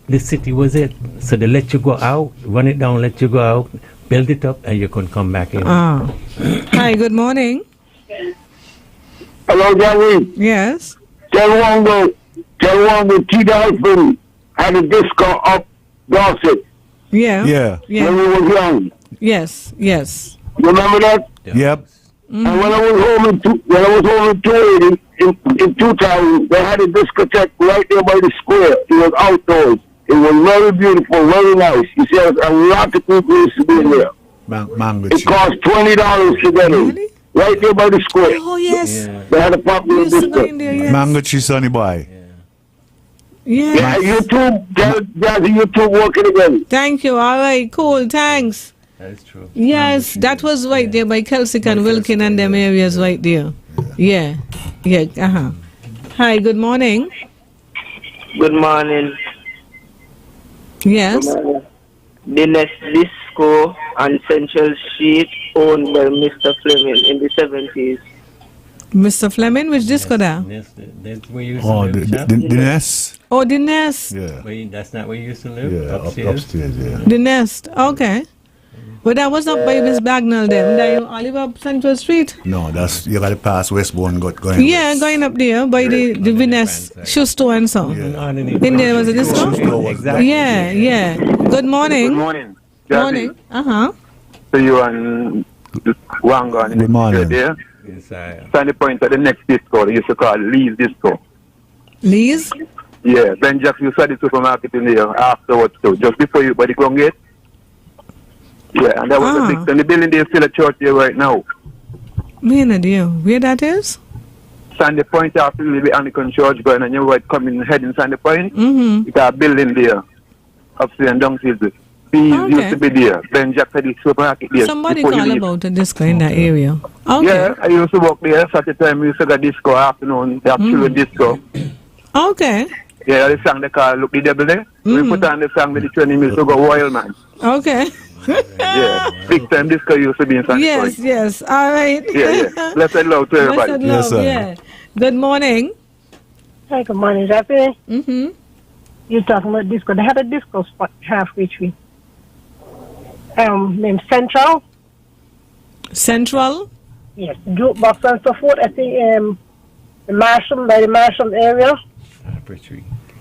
the city was it. So they let you go out, run it down, let you go out, build it up, and you can come back in. Hi, good morning. Hello, Gary. Yes. Tell one the T-Dolphin had a disco up Dorset. Yeah. Yeah. When we was young. Yes. Yes. You remember that? Yep. And when I was home in 280, in 2000, they had a discotheque right there by the square. It was outdoors. It was very beautiful, very nice. You see, a lot of people used to be in there. It cost $20 to get in. Really? Right there by the square. Oh, yes. Yeah. They had a popular disco. Mango Tree, Sonny Boy. Yeah. YouTube, Jazzy, YouTube working again. Thank you. All right, cool. Thanks. That is true. Yes, that was right there by Kelsick and Wilkin and them areas right there. Yeah. Yeah. Hi, good morning. Good morning. Yes. The next disco on Central Street owned by Mr. Fleming in the 70s. Mr. Fleming, which disco there? That's where you used Oh, to live, the Nest. Oh, the Nest. Yeah. That's not where you used to live? Yeah, upstairs, yeah. The Nest, okay. But that was up by Miss Bagnall then. That you all live up Central Street? No, you got to pass Westbourne going. Yeah, going up there by the Venice shoe store and so. In there was a disco? Exactly. Yeah. Good morning. Good morning. Morning. So you and Wangan in the picture there. Stand the point at the next disco. They used to call Lee's Disco. Lee's? Yeah, Ben Jack used to at the supermarket in there afterwards too. Just before you by the ground gate. Yeah, and that was a big, and the building there is still a church there right now. Me and idea. Where that is? Sandy Point after a little bit Anglican Church going and you right coming heading Sandy Point. You got a building there. Upstairs and downstairs. Peas used to be there. Ben Jack had the supermarket there. Somebody call about a disco in that area. Okay. Yeah, I used to work there. At the time we used to go disco afternoon, the actual disco. Okay. Yeah, the song they call Look the Devil there. We put on the song with the training used to go Wild Man. Okay. Yeah, big time disco used to be in Sandy Point. Yes, all right. Yeah. Blessed love to everybody. Blessed love, yeah. Good morning. Hi, good morning, Zappy. You're talking about disco. They had a disco spot halfway tree. Named Central. Central? Yes, jukebox and so forth. I think by the Marshall area.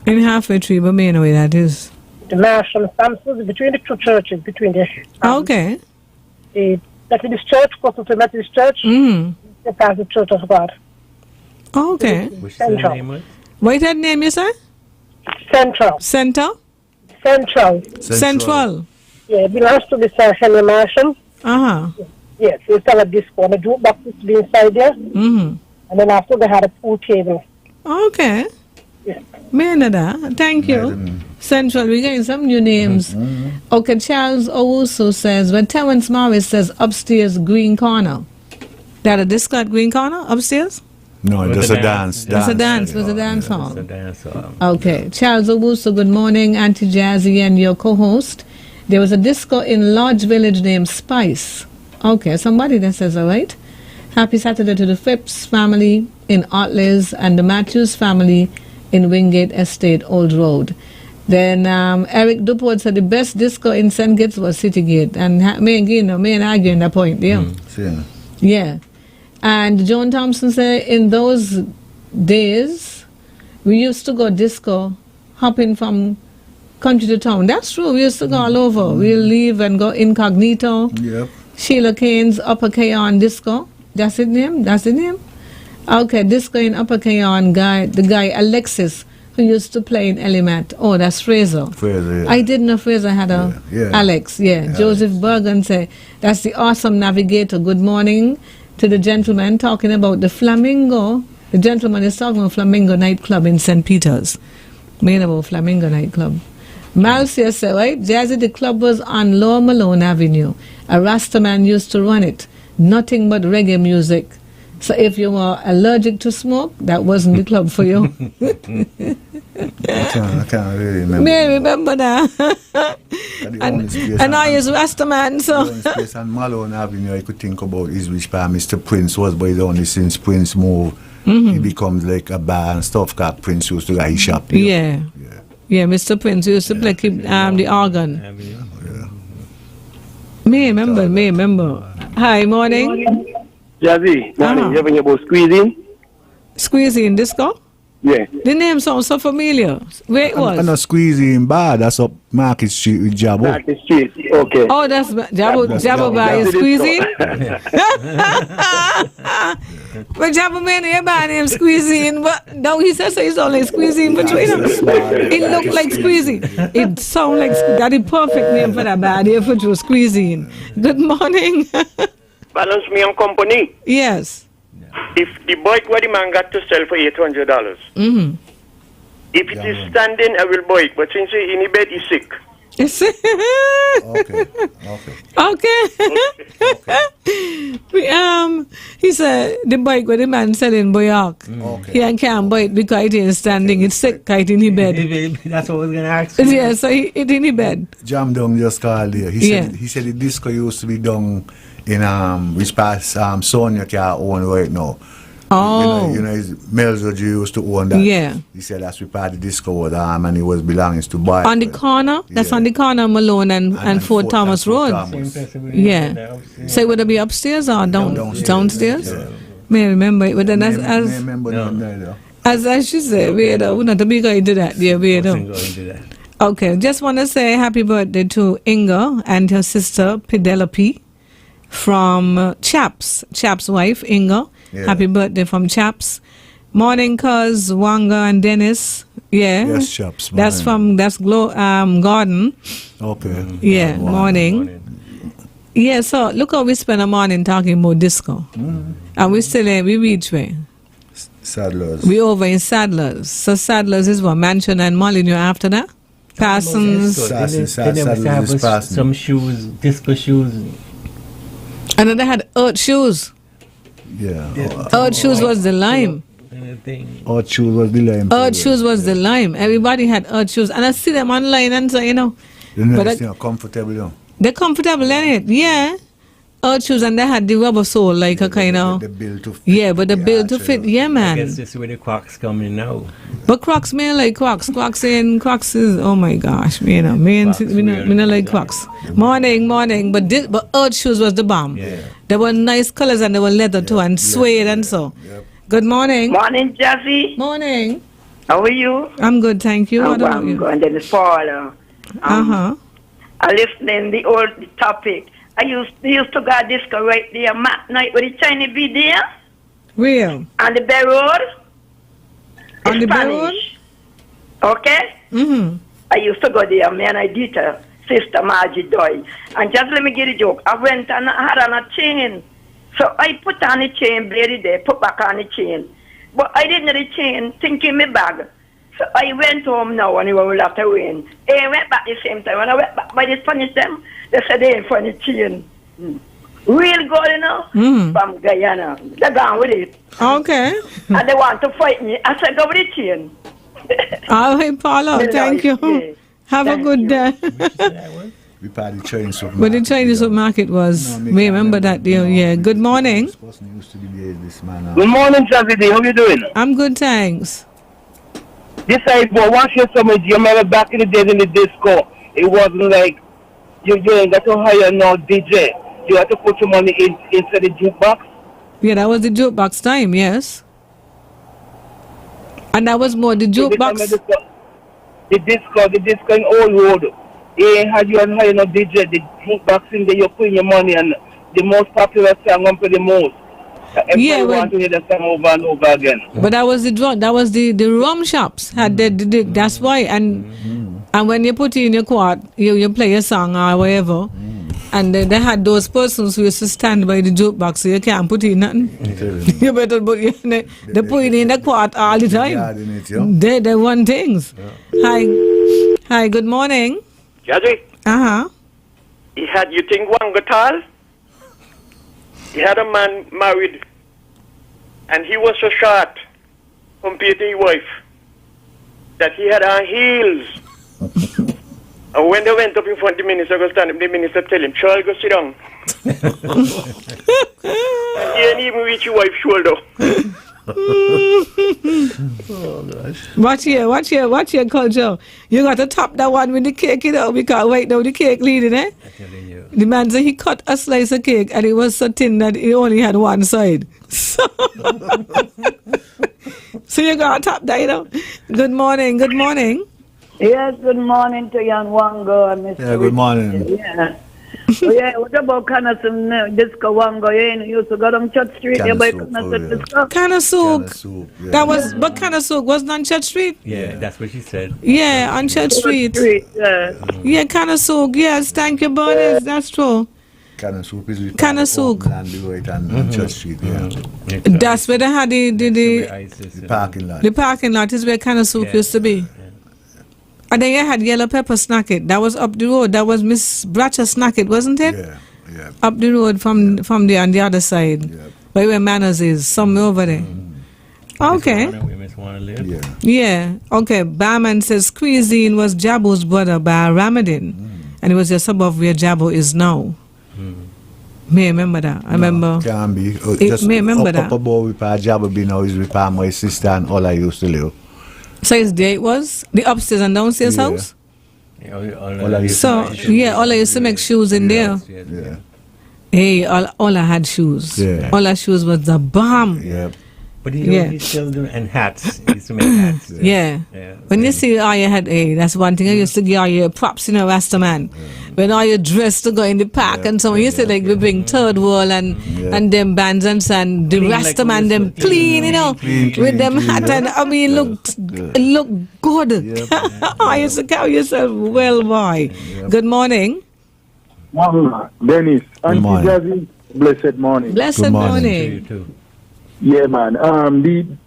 In Halfway Tree, but me know where that is. The Marshall Samsons, between the two churches, between the... Okay. The Methodist Church, close to the Methodist Church. They pass the Church of God. Okay. Which Central. What that name you say? Central. Center? Central. Central. Yeah, it belongs to this Henry Marshall. Yes, they sell a disco and the jukebox used to be inside there. And then after they had a pool table. Okay. Yeah. Menada, thank you. Central, we're getting some new names. Okay, Charles Owusu says, when Terrence Morris says upstairs Green Corner, that a disco at Green Corner upstairs? No, just a dance. It's a dance. It was a dance hall. It's a dance hall. Okay. Charles Owusu, good morning. Auntie Jazzy and your co-host. There was a disco in Lodge Village named Spice. Okay, somebody that says, all right. Happy Saturday to the Phipps family in Artley's and the Matthews family in Wingate Estate, Old Road. Then Eric Duport said the best disco in St. Kitts was Citygate. And me and arguing that point, yeah. Yeah. And Joan Thompson said in those days, we used to go disco, hopping from country to town. That's true. We used to go all over. We'll leave and go incognito. Yep. Sheila Kane's Upper Kayon Disco. That's his name? That's his name? Okay, disco in Upper Kayon guy, the guy Alexis, who used to play in Elimat. Oh, that's Fraser. Fraser, yeah. I didn't know Fraser had a Alex. Yeah. Joseph Bergen say that's the awesome navigator. Good morning to the gentleman talking about the Flamingo. The gentleman is talking about Flamingo nightclub in St. Peter's. Mean about Flamingo nightclub. Malcia said, right, Jazzy, the club was on Lower Malone Avenue. A Rastaman used to run it. Nothing but reggae music. So if you were allergic to smoke, that wasn't the club for you. I can't really remember. Me remember that. And I is Rastaman, so. The only space on Malone Avenue I could think about is which part Mr. Prince was, but it's only since Prince moved, he becomes like a bar and stuff, because Prince used to his shop. Yeah. Yeah, Mr. Prince used to play the organ. Me remember. Hi, morning. Jazzy, morning. You having about squeezing? Squeezing disco? Yeah. The name sounds so familiar. Where it was? I'm not squeezing bar, that's up Market Street with Jabo. Market Street, okay. Oh, that's Jabo Bar is squeezing? But Jabo man, everybody name squeezing, but no, he says it's only squeezing, but you know, it looked like squeezing. It sounds like that is perfect name for that bar, there for you squeezing. Good morning. Balance me on company. Yes. If the bike what the man got to sell for $800, if it is standing, I will buy it. But since he's in the bed, he's sick. Okay. He said the bike what the man selling Boyak. He can't buy it because it is standing. It's sick. It's in the bed. That's what I was gonna ask. Yeah, so it's in the bed. Jam Dung just called there. He said the disco used to be done in which part Sonia can own right now. Oh. You know Melzo used to own that. Yeah. He said that's where part of the disco was and it was belonging to buy. On the corner? That's on the corner of Malone and Fort Thomas Road. Yeah. So it would be upstairs or downstairs? Yeah. May I remember it, but then as she said, we not to be going to that. Yeah, we Okay, just want to say happy birthday to Inga and her sister Penelope from Chap's wife Inga. Yeah. Happy birthday from Chaps. Morning, cuz Wanga and Dennis. Yeah. Yes, Chaps. That's from Garden. Okay. Yeah, morning. Yeah, so look how we spend a morning talking about disco. And we still we reach where? Sadlers. We over in Sadlers. So Sadlers is what? Mansion and Molyneux after that? Parsons. Some shoes, disco shoes. And then they had earth shoes. Yeah. Earth shoes was the lime. Earth shoes was the lime. Earth shoes was the lime. Everybody had earth shoes. And I see them online and so, They're comfortable, you know. They're comfortable, ain't it? Yeah. Earth shoes, and they had the rubber sole, like a kind of... The build to fit. Yeah, but the build to fit, yeah, man. I guess this is where the Crocs come in now. But Crocs, me like Crocs. Crocs is, oh my gosh, me not like Crocs. Morning. But Earth shoes was the bomb. Yeah. They were nice colors and they were leather too, and suede and so. Yep. Good morning. Morning, Jazzy. Morning. How are you? I'm good, thank you. What about you? And then it's Paul. I listening the old topic. I used to go disco right there, night with the Chinese video. Real. On the Bay Road. On the Bay Road? Okay? I used to go there, me and I did Sister Margie Doy. And just let me get a joke. I went and I had on a chain. So I put on the chain, buried there, put back on the chain. But I didn't have the chain, thinking me bag. So I went home now and it was after rain. I went back the same time. When I went back by the punish them, they said they ain't funny chain. Real good, you know, from Guyana. They're gone with it. Okay. And they want to fight me. I said, go with the chain. All right, Paula, thank you. Yeah. Have a good day. We part the Chinese supermarket. But the Chinese supermarket was, we remember that deal, yeah. Good morning. Good morning, Jazzy. How you doing? I'm good, thanks. This side, boy, once you something, you remember back in the days in the disco, it wasn't like you ain't got to hire no DJ. You had to put your money into the jukebox. Yeah, that was the jukebox time, yes. And that was more the jukebox. The disco in Old Road. You ain't had you and hire no DJ. The jukebox in there, you put your money and the most popular song on for the most. Everybody want to hear the song over and over again. But that was the rum shops had that's why and when you put it in your quad, you play a song or whatever, and they had those persons who used to stand by the jukebox, so you can't put in nothing. You better put they put it in the quad all the time. They want things. Hi, good morning. Jazzy? He had, you think, one guitar? He had a man married, and he was so short compared to his wife that he had on heels. And when they went up in front of the minister, go stand up, the minister tell him, "Charles, go sit down." He ain't even reach your wife's shoulder. Watch here, culture. You got to top that one with the cake, because right now the cake leading, eh? The man said he cut a slice of cake and it was so thin that it only had one side. So you got to top that, Good morning. Yes, good morning to Young Wango and Mr. Yeah, good morning. Yeah. What about Canasum Disco Wango? You used to go down Church Street. Canasuk. Yeah. That was, but Canasuk wasn't on Church Street? Yeah, that's what she said. Yeah, on Church Street. Yeah, Canasuk. Yes, thank you, Bernice. That's true. Canasuk is with Canasuk. And Church Street, yeah. That's where they had the parking lot. The parking lot is where Canasuk used to be. And then you had Yellow Pepper Snacket. That was up the road. That was Miss Bratcher Snacket, wasn't it? Yeah. Up the road from there on the other side. Yeah. Where Manners is, somewhere over there. Okay. Yeah. Okay. Barman says Squeezine was Jabo's brother by Ramadan. And it was just above where Jabo is now. May remember that. I remember. Can be. May remember that. Up above with Jabo be now is with my sister and all I used to live. So it's there it was? The upstairs and downstairs house? Yeah, all I used to make shoes in there. Yeah. Hey, all I had shoes. Yeah. All our shoes was the bomb. Yeah. But he still do, and hats. He used to make hats. Yeah. When you see all you had, that's one thing I used to give all your props in a Rasta man. When all you dressed to go in the park and so on, you used to like we bring Third Wall and them bands and son, the Rasta man, them clean, with them hat and I mean look good. I used to carry yourself well, boy. Good morning. Dennis, Auntie Jazzy, blessed morning. Blessed morning. Yeah, man.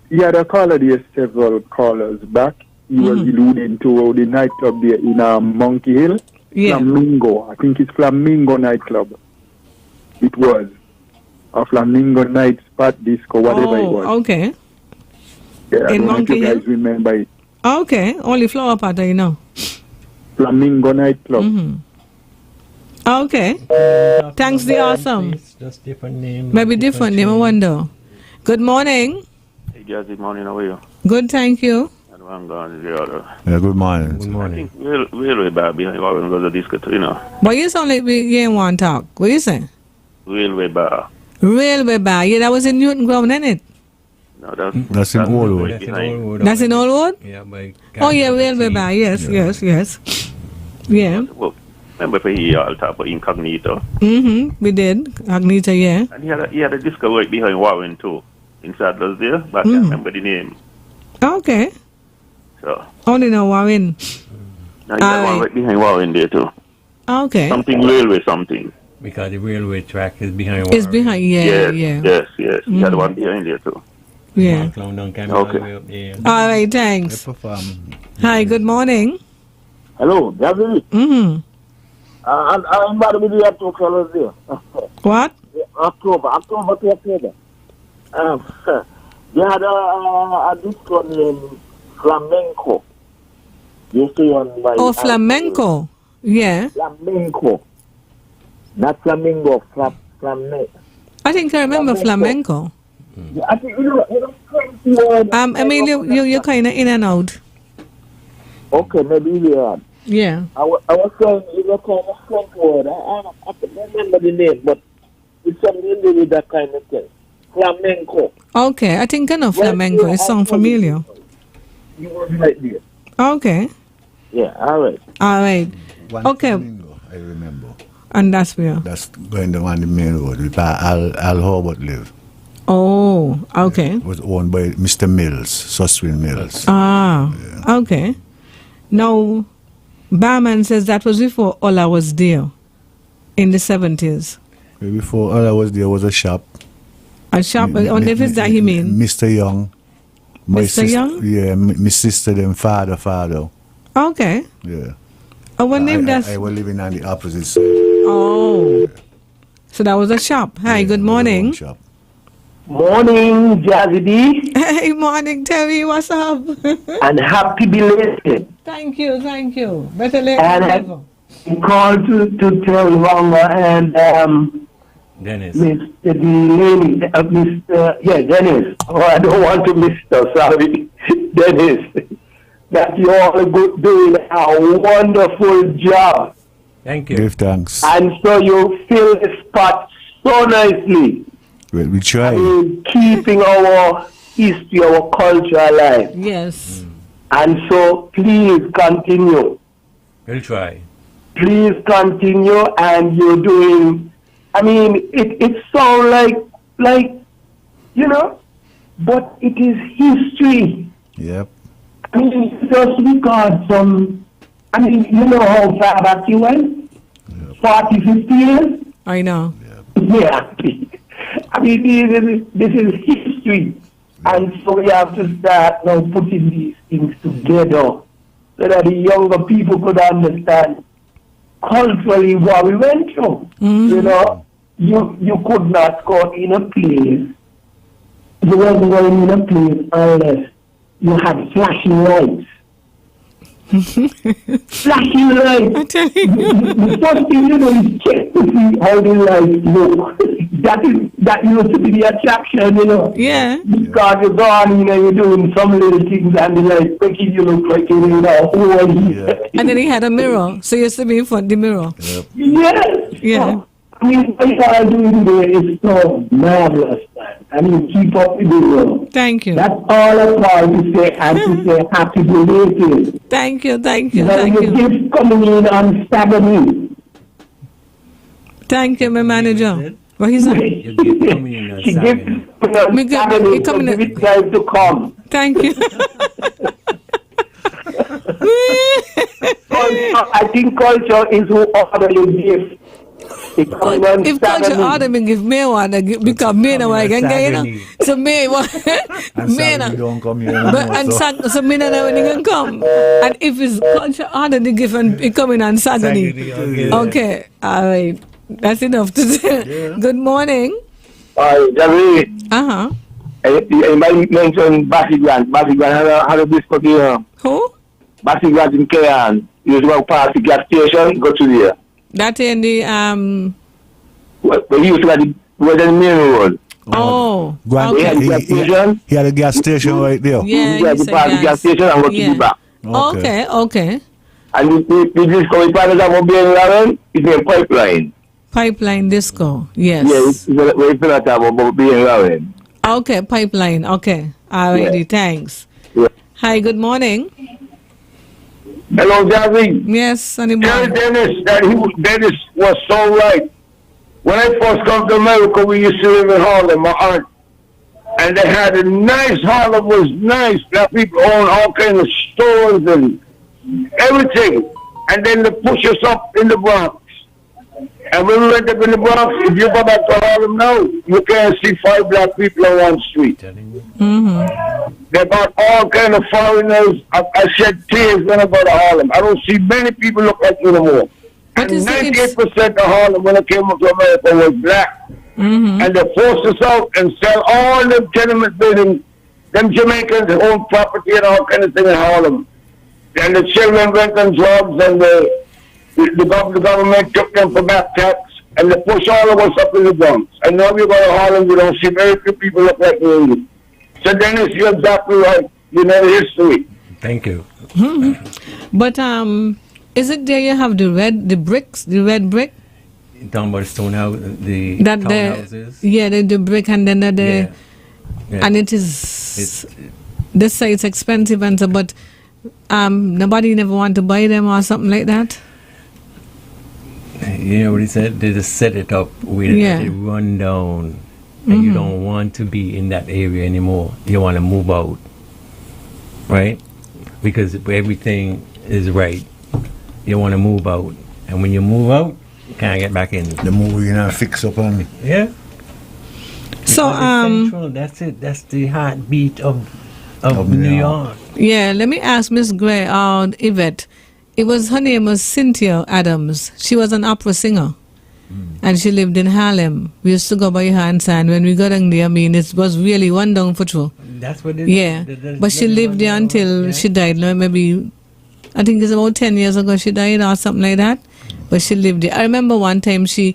He had a caller there, several callers back. He was alluding to the nightclub there in Monkey Hill. Yeah. Flamingo. I think it's Flamingo nightclub. It was a Flamingo night spot disco, whatever it was. Okay. Yeah, I don't know if you guys remember it. Okay. Only Flower Pot, Flamingo nightclub. Okay. Thanks, the awesome. Just different name. Maybe different name, I wonder. Good morning. Hey, good morning. How are you? Good, thank you. Yeah, good morning. Good morning. I think railway bar behind Warren was a disco too, But you sound like you ain't want to talk. What you say? Railway bar. Railway bar. Yeah, that was in Newton Ground, isn't it? No, that's in Old Wood. That's in Old Wood? Yeah, by yeah, railway bar. Yes. Yeah. Well, remember for he all talk about Incognito? We did. Incognito, yeah. And he had a disco right behind Warren too. In Sadler's there, but I can't remember the name. Okay. So. Only know Warren. Now you got one right behind Warren there too. Okay. Something railway something. Because the railway track is behind Warren. It's behind, yeah. Yes. You got one behind there too. Yeah. Okay. All right, thanks. Hi, good morning. Hello, Gabby. I'm about to be up to fellas there. What? October to October. They had a disco named Flamenco. You see on my Flamenco. Yeah. Flamenco. Not Flamingo, Flamenco. I think I remember Flamenco. I think you know I mean you're kind of in and out. Okay, maybe you are. Yeah. I was saying, it was kind of French word. I can't remember the name, but it's something to do with that kind of thing. Flamenco. Okay, I think I know flamenco. It sounds familiar. You were right there. Okay. Yeah, all right. All right. Okay. I remember. And that's where? That's going down on the main road. Where Al Hobart live. Oh, okay. It was owned by Mr. Mills, Suswin Mills. Ah, okay. Now, Barman says that was before Ola was there in the 70s. Before Ola was there was a shop. A shop? On the is that he mean? Mr. Young. Mr. Young? Yeah, my sister, them father. Okay. Yeah. What name that's? I was living on the opposite side. Oh. So that was a shop. Hi, good morning. Shop. Morning, Jazzy D. Hey, morning, Terry. What's up? And happy belated. Thank you. Better late and than never. I called to tell Wanga and Dennis. Mr. Delaney, Dennis. Oh, I don't want to Mr. Sorry, Dennis. That you all doing a wonderful job. Thank you. Give thanks. And so you fill the spot so nicely. We try. Keeping our history, our culture alive. Yes. And so please continue. We'll try. Please continue, and you're doing, it sounds like, but it is history. Yep. Just record some, you know how far back you went? 40, 50 years? I know. Yeah. This is history. And so we have to start now putting these things together so that the younger people could understand culturally what we went through. You could not go in a place, you weren't going in a place unless you had flashing lights. Flashing lights. I tell you. The first thing you do is check to see how the lights look. That used to be the attraction, Yeah. Because you go on and you're doing some little things and the lights making you look like you're And then he had a mirror, so you used to be in front of the mirror. Yes. Yeah. What you are doing there is so marvelous, man. Keep up with the work. Thank you. That's all I want to say, and to say happy belated. Thank you. The gift coming in on Saturday. Thank you, my manager. What he said? Your gift coming in on Saturday. Saturday, so give it time to come. Thank you. I think culture is who order your gift. If culture order me give me one, because me no I can get so me one. Me no. Don't come here. But so me no when you can come. And if it's culture order the gift and it coming on Saturday. Okay, all right. That's enough to say. Yeah. Good morning. Hi, Jerry. You might mention Bassy Grant. Bassy Grant had a disco here. Who? Bassy Grant in Kayan. You used to walk past the gas station, go to there. That in the Well, he used to have the main road. Oh. Okay. He had a gas station right there. Yeah, he had the gas station and go to the back. Okay. And the disco partners have been around, it's a pipeline. Pipeline disco, yes. Yeah, we feel that about being around. Okay, pipeline, okay. Alrighty, thanks. Yeah. Hi, good morning. Hello, Jazzy. Yes, Sonny boy. Tell Dennis was so right. When I first come to America, we used to live in Harlem, my aunt. And they had a nice, Harlem was nice. That people own all kinds of stores and everything. And then they push us up in the Bronx. And when we went up in the Bronx, if you go back to Harlem now, you can't see 5 black people on one street. They got all kind of foreigners. I shed tears when I go to Harlem. I don't see many people look like you no more. And 98% of Harlem when I came up to America was black. And they forced us out and sell all the tenement buildings. Them Jamaicans own property and all kind of thing in Harlem. And the children went on drugs and the government took them for back tax. And they push all of us up in the Bronx. And now you go to Harlem, you don't see very few people look like me. So Dennis, you're exactly right. You know history. Thank you. But is it there you have the red brick? You're talking about the stone house, the That townhouses? Yeah, the brick and then the Yeah. and it is they say it's expensive and so, but nobody never want to buy them or something like that. You know what he said? They just set it up with it run down, and you don't want to be in that area anymore. You want to move out, right? Because everything is right. You want to move out, and when you move out, you can't get back in. The move you know fix up on. Yeah. So Central, that's it. That's the heartbeat of New York. Yeah, let me ask Miss Gray or Yvette. Her name was Cynthia Adams. She was an opera singer. And she lived in Harlem. We used to go by her and when we got in there, I mean, it was really one down for true. That's what it is. Yeah. But she lived there until she died. No, maybe, I think it's about 10 years ago she died or something like that. But she lived there. I remember one time she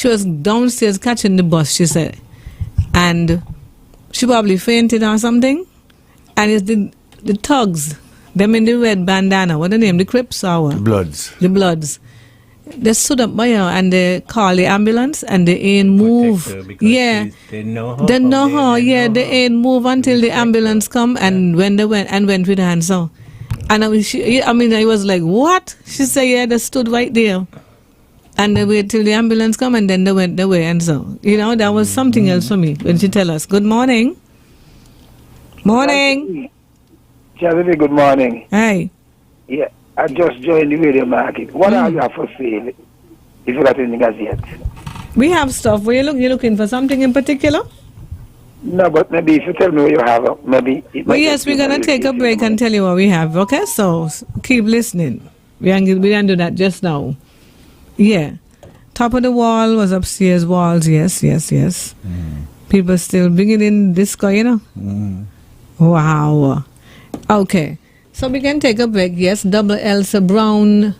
was downstairs catching the bus, she said. And she probably fainted or something. And it's the thugs, them in the red bandana, what the name, the Crips or The Bloods. The Bloods. They stood up by her and they call the ambulance and they ain't move. Yeah. They know her. Yeah, they ain't move until the ambulance come and when they went with her and so. And I was like, what? She said, yeah, they stood right there. And they wait till the ambulance come and then they went away and so. You know, that was something else for me when she tell us. Good morning. Morning. Charity, good morning. Hi. Yeah, I just joined the radio market. What are you have for sale? If you got anything as yet? We have stuff. Were you looking for something in particular? No, but maybe if you tell me what you have, maybe. Well, yes, we're going to take a break and tell you what we have. Okay, so keep listening. We didn't do that just now. Yeah. Top of the wall was upstairs walls. Yes. People still bringing in disco, you know. Wow. Okay. So we can take a break. Yes, double Elsa brown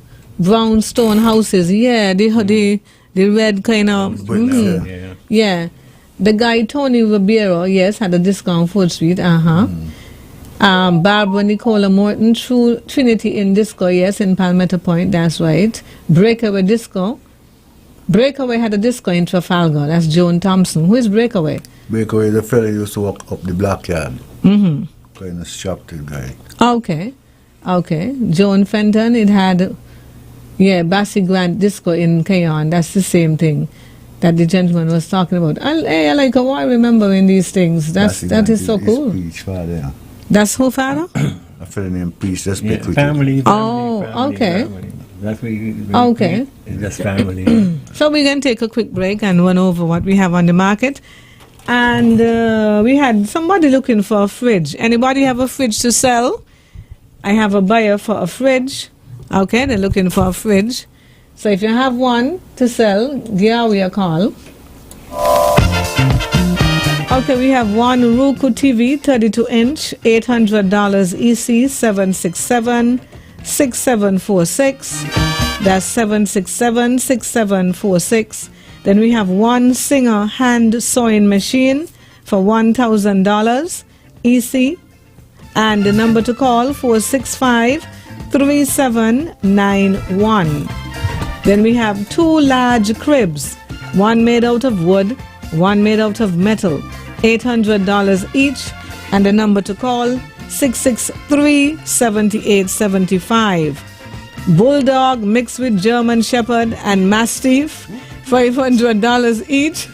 stone houses. Yeah, the red kind of. Yeah. The guy Tony Ribeiro, yes, had a discount food suite. Barbara Nicola Morton, Trinity in Disco, yes, in Palmetto Point, that's right. Breakaway Disco. Breakaway had a disco in Trafalgar. That's Joan Thompson. Who is Breakaway? Breakaway, the fella used to walk up the block yard. Kind of shop-till guy. Okay. Joan Fenton, it had, Bassy Grant Disco in Cayon. That's the same thing that the gentleman was talking about. I like how I remember in these things. That is so cool. Preach, father. That's who, father? A fella named Preach. That's family. Okay. Family. That's what you okay. It's just family. So we're going to take a quick break and run over what we have on the market. And we had somebody looking for a fridge. Anybody have a fridge to sell? I have a buyer for a fridge. Okay, they're looking for a fridge. So if you have one to sell, give me a call. Okay, we have one Roku TV, 32-inch, $800 EC, 767-6746. That's 767-6746. Then we have one Singer hand sewing machine for $1,000 EC. And the number to call, 465-3791. Then we have two large cribs, one made out of wood, one made out of metal, $800 each. And the number to call, 663-7875. Bulldog mixed with German Shepherd and Mastiff, $500 each.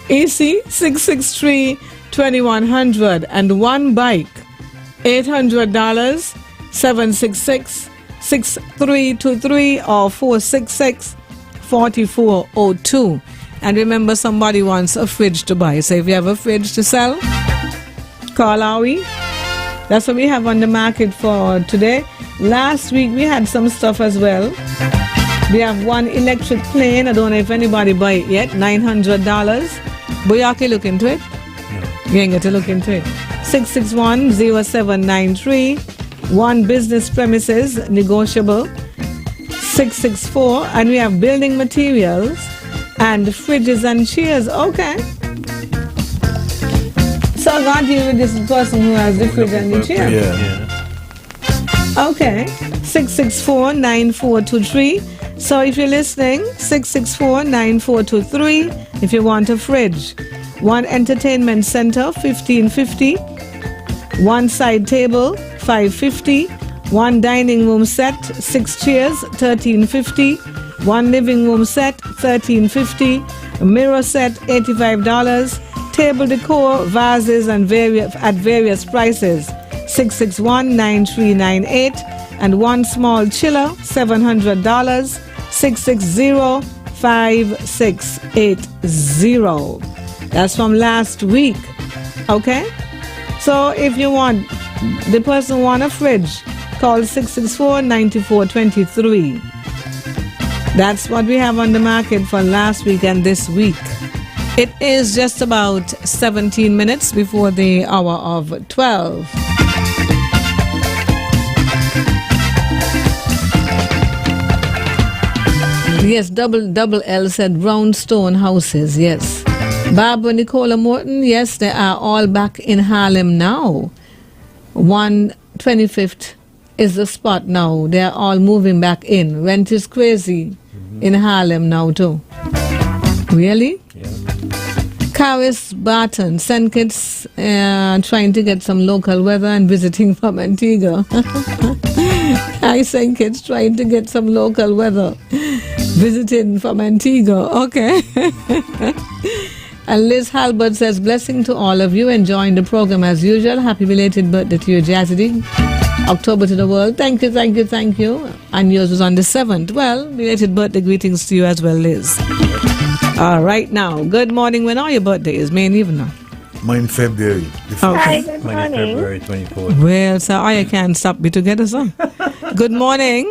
EC 663-2100. And one bike, $800, 766-6323 or 466-4402. And remember, somebody wants a fridge to buy. So if you have a fridge to sell, call Awi. That's what we have on the market for today. Last week we had some stuff as well. We have one electric plane. I don't know if anybody buy it yet. $900. Boyaki, look into it. You ain't got to look into it. 661-0793. One business premises, negotiable. 664. And we have building materials and fridges and chairs. Okay. So I got you with this person who has the fridge and the chair. Yeah. Okay. 664-9423. So if you're listening, 664-9423. If you want a fridge. One entertainment center, $1,550. One side table, $550. One dining room set, 6 chairs, $1,350. One living room set, $1,350. A mirror set, $85. Table decor, vases and at various prices, 661-9398. And one small chiller, $700, 660-5680. That's from last week. Okay? So if you want, the person want a fridge, call 664-9423. That's what we have on the market for last week and this week. It is just about 17 minutes before the hour of 12. Yes, double L said brownstone houses, yes. Barbara Nicola Morton, yes, they are all back in Harlem now. 125th is the spot now. They are all moving back in. Rent is crazy in Harlem now too. Really? Yeah. Karis Barton, St. Kitts trying to get some local weather and visiting from Antigua. Hi, St. Kitts trying to get some local weather. Visiting from Antigua. Okay. And Liz Halbert says, blessing to all of you. Enjoying the program as usual. Happy belated birthday to you, Jazzy. October to the world. Thank you. And yours was on the 7th. Well, belated birthday greetings to you as well, Liz. All right, now, good morning. When are your birthdays? May and evening? Mine February. Hi, good morning. February 24th. Well, so I can't stop me together, so. Good morning.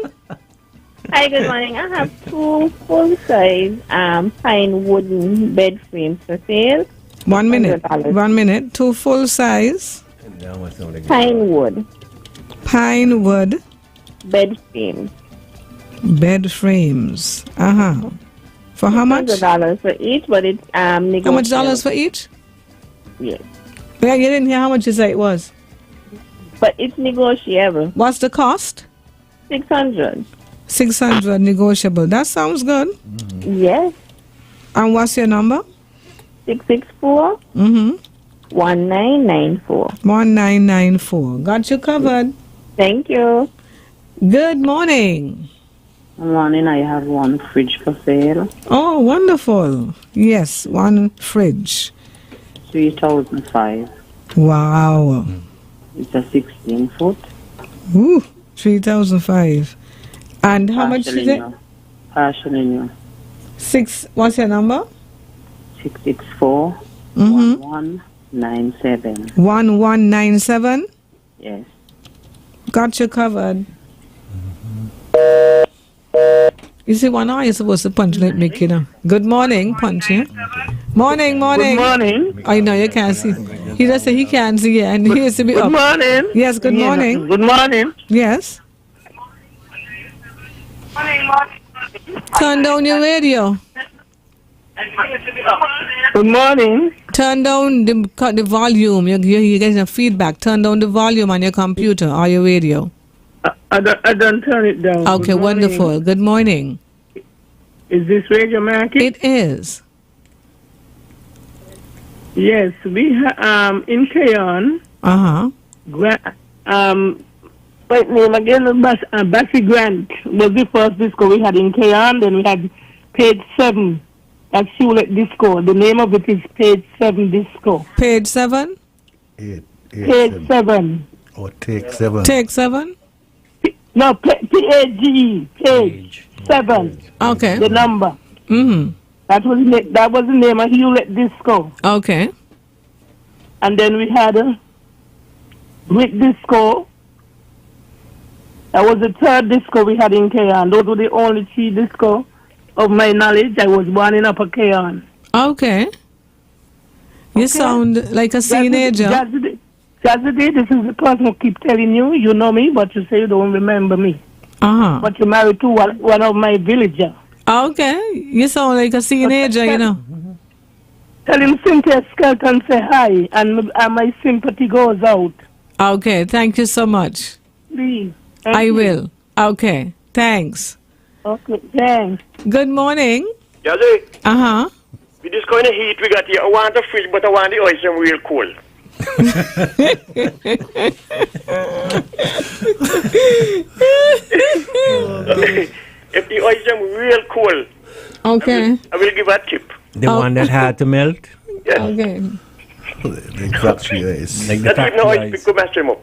Hi, good morning. I have 2 full-size pine wooden bed frames for sale. 1 minute. 1 minute. 2 full-size pine wood bed frames. Bed frames. For how much? $100 for each, but it's negotiable. How much dollars for each? Yes. Yeah, you didn't hear how much you said it was. But it's negotiable. What's the cost? $600. $600 negotiable. That sounds good. Yes. And what's your number? 664 1994. 1994. Got you covered. Thank you. Good morning. Good morning. I have 1 fridge for sale. Oh, wonderful. Yes, 1 fridge. 3,005. Wow. It's a 16-foot. Ooh, 3,005. And how much is it? Partially new. What's your number? 664 1197. 1197? Yes. Got you covered. You see, one eye is supposed to punch like Mickey now. Good morning, punch, yeah? Morning. Good morning. I know you can't see. He just said he can't see, and he has to be up. Good morning. Yes, good morning. Good morning. Yes. Turn down your radio. Good morning. Turn down the volume. You're getting a feedback. Turn down the volume on your computer or your radio. I don't turn it down. Okay, wonderful. Good morning. Is this Radio Market? It is. Yes, we have in Cayon. Wait, name again? Bassie Grant was the first disco we had in Cayon. Then we had Page 7. That's Hewlett Disco. The name of it is Page 7 Disco. Page 7? Page 7. Or Take 7. Take 7? No, P-A-G-E. Page 7. Okay. The number. Mm-hmm. That was the name of Hewlett Disco. Okay. And then we had Brick Disco. That was the 3rd disco we had in Cayon. Those were the only 3 disco of my knowledge. I was born in Upper Cayon. Okay. You sound like a teenager. Jazzy, this is the person who keep telling you, you know me, but you say you don't remember me. But you're married to one of my villagers. Okay. You sound like a teenager, you know. Tell him Cynthia Skelton say hi, and my sympathy goes out. Okay, thank you so much. Please. I will. Okay, thanks. Okay, thanks. Good morning. Jazzy, Uh-huh. with this kind of heat we got here, I want the fridge, but I want the ice them real cold. If the ice them real cold, okay, I will give a tip. The one that had to melt? Yes. Okay. The factory ice. Like the That's if no factory ice, we ice. could mash them up.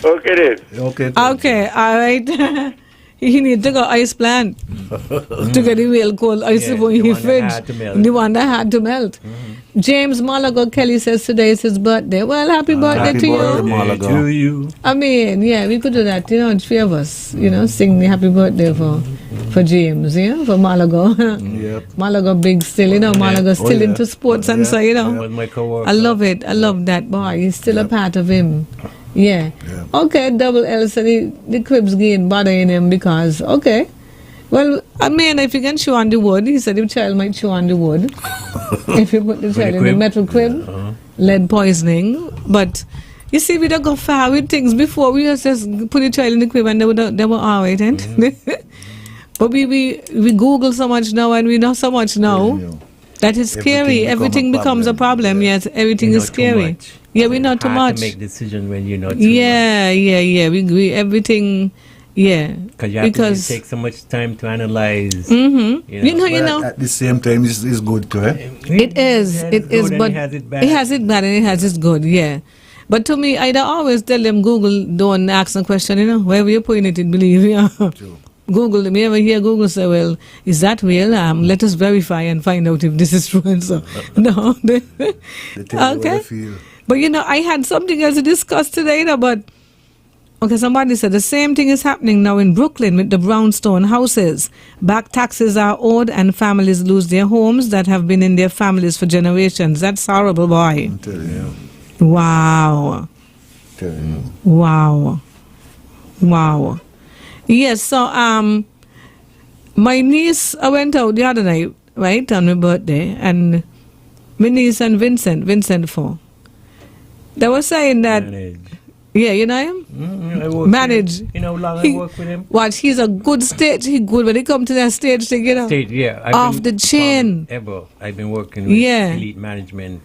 Okay then. Okay. Okay, all right. He need to go ice plant to get the real cold ice for his fridge. The one that had to melt. James Malago Kelly says today is his birthday. Well, happy birthday to you. I mean, yeah, we could do that. You know, three of us, you know, sing the happy birthday for James, yeah, for Malago. Yep. Malago big still, you know, Malago still into sports and so, you know. Was my coworker. I love it. I love that boy. He's still a part of him. Yeah. Okay, Double L said the cribs gain bothering him because, okay. Well, I mean, if you can chew on the wood, he said the child might chew on the wood. If you put the child in the metal crib, lead poisoning. But you see, we don't go far with things. Before we just put the child in the crib and they were all right, But we Google so much now and we know so much now that is scary. Everything becomes a problem. Yes, everything is scary. Yeah, we know too much. To make decisions when you know too much. Yeah. We everything. Yeah, because it takes so much time to analyze. Mm-hmm. You know. At the same time, it's good too. It is, but it has it bad and it has its good. Yeah, but to me, I always tell them Google don't ask a question. You know, wherever you're putting it, believe. Yeah. Google, me ever hear Google say, well, is that real? Let us verify and find out if this is true. And so, no. Okay. But, you know, I had something else to discuss today, you know, but, okay, somebody said the same thing is happening now in Brooklyn with the brownstone houses. Back taxes are owed and families lose their homes that have been in their families for generations. That's horrible, boy. I'm telling you. Wow. Wow. Wow. Yes, so my niece, I went out the other night, right, on my birthday, and my niece and Vincent for. They were saying that, yeah, you know him? Manage. You know, long I work with him. Watch, he's a good stage, he good when he come to that stage thing, you know? Stage, yeah. Off the chain. Ever. I've been working with elite management,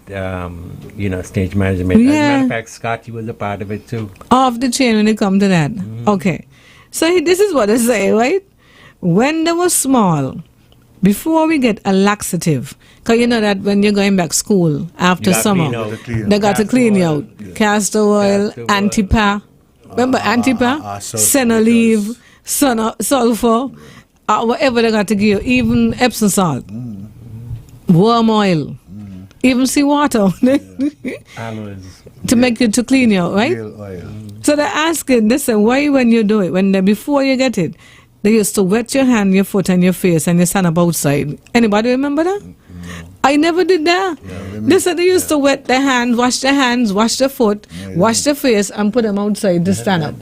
you know, stage management. As a matter of fact, Scotty was a part of it too. Off the chain when it come to that. Okay. So this is what I say, right? When they were small, before we get a laxative, because you know that when you're going back school after summer, they got to clean you out. Castor oil, antipa, remember antipa, Senalive, sulfur, whatever they got to give you, even Epsom salt, worm oil, even seawater to make you to clean you out, right? So they're asking, they say, why when you do it, before you get it, they used to wet your hand, your foot, and your face, and you stand up outside. Anybody remember that? No. I never did that. They said they used to wet their hands, wash their foot, wash their face, and put them outside to stand up.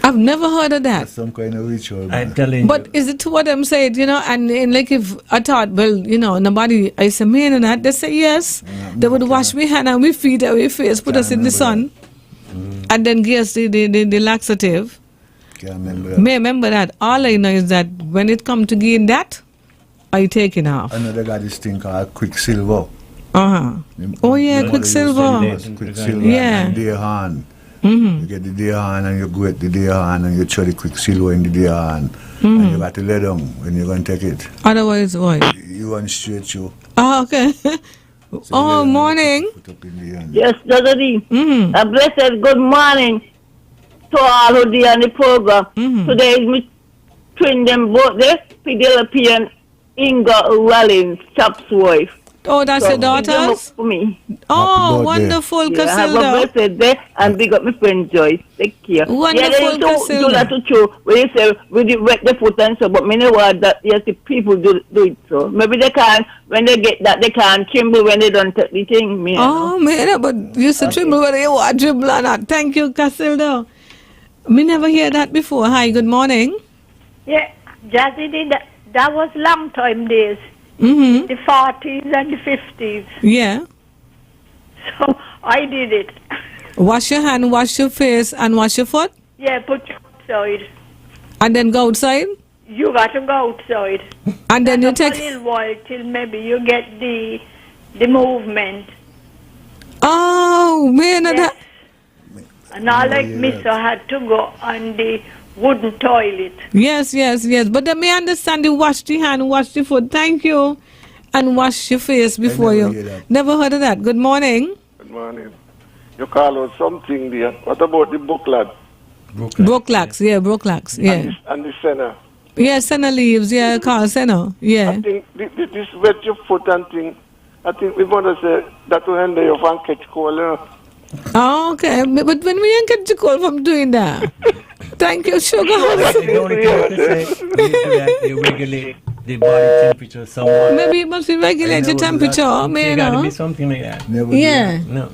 I've never heard of that. That's some kind of ritual. I'm telling you. But is it to what them said, you know? And like if I thought, well, you know, nobody, I said, man, and that, they say yes. They would wash me hand and we feet and we face, put us in the sun, and then give us the laxative. Can't remember that. May remember that. All I know is that when it come to gain that, I take it off. I know they got this thing called Quicksilver. Oh yeah, Quicksilver. Yeah. And Dehan. You get the Dehan and you go at the Dehan and you throw the Quicksilver in the Dehan. And you got to let them when you're going to take it. Otherwise, what? You run straight through. Oh, okay. So morning. Yes, Daddy. A blessed good morning to all who are on the program. Today is my twin them both there, Penelope and Inga Rollins, Chap's wife. Oh, that's so your daughters? For me. Oh, wonderful, yeah, have a blessed day and big up my friend Joyce. Take care. Wonderful, Casilda. Do that to you when you say with the wet the foot and so, but me know that yes, the people do it so. Maybe they can when they get that they can tremble when they don't take the thing. Me, oh, man, but you should tremble when you want tremble or not. Thank you, Casilda. Me never hear that before. Hi, good morning. Yeah, Jazzy did that. That was long time days. Mm-hmm. The 40s and the 50s. Yeah. So I did it. Wash your hand, wash your face, and wash your foot? Yeah, put you outside. And then go outside? You got to go outside. And then you take... a little while till maybe you get the movement. Oh, man. Yes. And I like Mister had to go on the wooden toilet. Yes. But let me understand you wash the hand, wash the foot. Thank you. And wash your face before you. Never heard of that. Good morning. Good morning. You call out something there. What about the booklet? Brooklacks, yeah. And the senna. Yeah, senna leaves, yeah, call senna, yeah. I think this wet your foot and thing. I think we want to say that will handle your fan catch cold. Oh, okay. But when we ain't get you call from doing that. Thank you, sugar. You regulate the body temperature somewhat. Maybe it must be regulate your temperature, man. Got to be something like that. Yeah. No.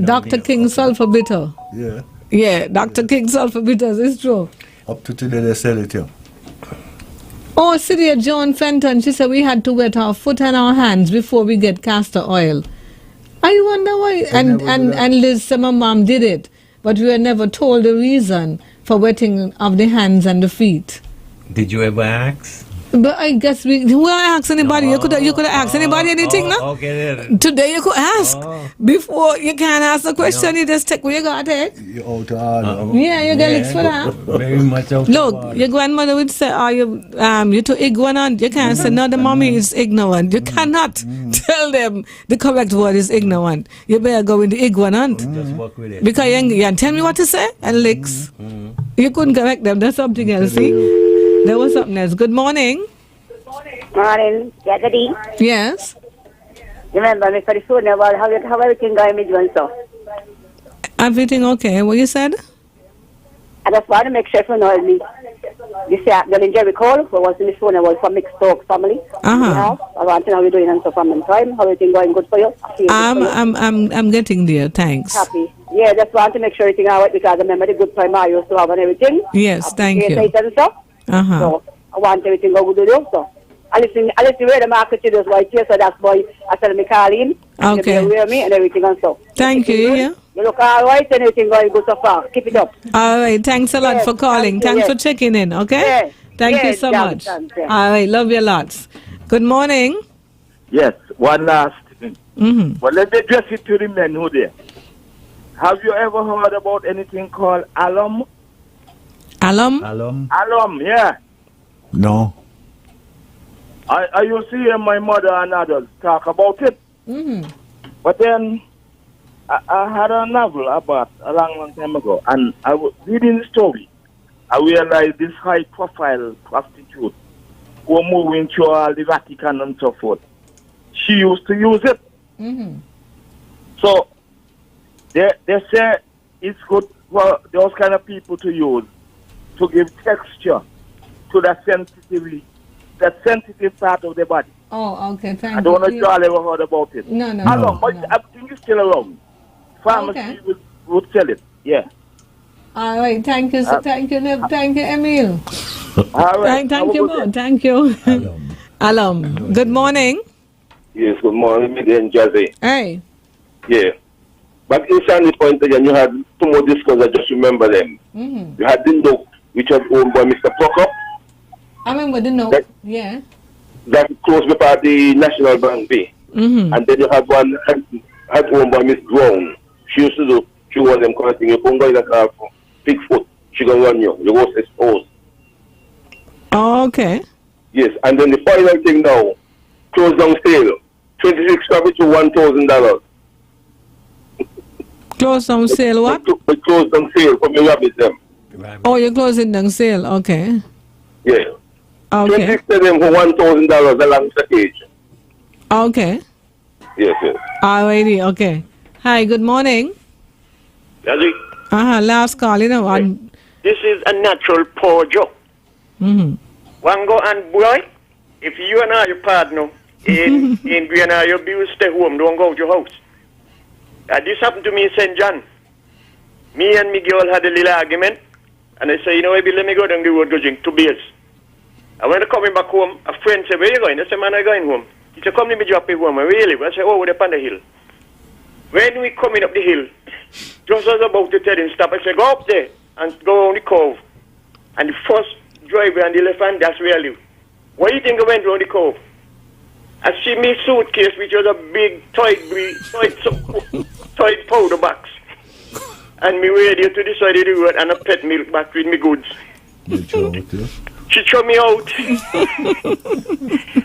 Dr. King sulfur bitter. Yeah. Yeah, Dr. King sulfur bitters, it's true. Up to today they sell it here. Oh, City John Fenton, she said we had to wet our foot and our hands before we get castor oil. I wonder why. And Liz said my mom did it, but we were never told the reason for wetting of the hands and the feet. Did you ever ask? But I guess who ask anybody? You could have asked anybody anything, no? Okay, then. Today you could ask. Before you can't ask the question, you just take what you got to take. You out of order. Yeah, you get licks for that. Very much out Look, of order. your grandmother would say, "Are you too ignorant?" You can't say, "No, the mommy is ignorant." You cannot tell them the correct word is ignorant. You better go with the ignorant. Just work with it. Because you tell me what to say and licks. You couldn't correct them. That's something else. See, there was something else. Good morning. Morning, Jagadi. Yes. Remember me for the phone about how everything going with you and so. Everything okay? What you said? I just want to make sure you know me. You see, I'm going to Jerry Cole, who was in the phone, I was from Mixed Talk family. I want to know how you're doing and so from time. How everything going good for you? I'm getting there, thanks. Happy. Yeah, just want to make sure everything all right because I remember the good time I used to have and everything. Yes, thank you. And stuff. So I want everything go good with you. So I listen where the market is right here, so that's why I tell me call in. Okay. And wear me and everything and so. Thank you. Yeah. You look all right and everything going good so far. Keep it up. All right. Thanks a lot for calling. Thanks for checking in. Okay. Thank you so much. All right. Love you lots. Good morning. Yes. One last thing. Well, let me address it to the men who there. Have you ever heard about anything called alum? Alum? Alum, yeah. No. I used to hear my mother and others talk about it. But then I had a novel about a long time ago, and I was reading the story. I realized this high-profile prostitute who were moving to all the Vatican and so forth. She used to use it. So they say it's good for those kind of people to use to give texture to that sensitive part of the body. Oh, okay, thank you. I don't know if you all ever heard about it. No. I think it's still around. Pharmacy would sell it. Yeah. All right, thank you. Thank you, Emil. All right. Thank you, both. Thank you. Alum. Good morning. Yes, good morning, again, Jazzy. Hey. Yeah. But in Sandy Point again, you had two more discos, I just remember them. You had Dindo, which was owned by Mr. Prokop. I remember the note. Yeah. That closed before the National Bank Bay. And then you had one had owned by Miss Brown. She used to do, she was them kind of thing. You couldn't go in a car for 6 foot. She gonna run you. You go exposed. Oh, okay. Yes, and then the final thing now, close down sale. 26 coverage to $1,000. Close down sale what? We close down sale from your rabbit them. Oh, you're closing down sale. Okay. Yeah. Okay. 26 to them for $1,000 along the cage. Okay. Yes. Alrighty, okay. Hi, good morning. Yazzie, Last call, you know. this is a natural poor joke. One go and boy, if you and your partner in Guyana, you be stay home, don't go to your house. This happened to me in St. John. Me and my girl had a little argument, and I say, you know, let me go down the road, go drink 2 beers. And when I coming back home, a friend said, where you going? I said, man, I'm going home. He said, come let me drop you home. I really? I said, oh, we're up on the hill. When we coming up the hill, just as I was about to tell him stop, I said, go up there and go on the cove. And the first driveway on the left hand, that's where I live. Why do you think I went round the cove? I see me suitcase, which was a big toy powder box. And me radio to the side of the road and a pet milk back with me goods. She threw me out.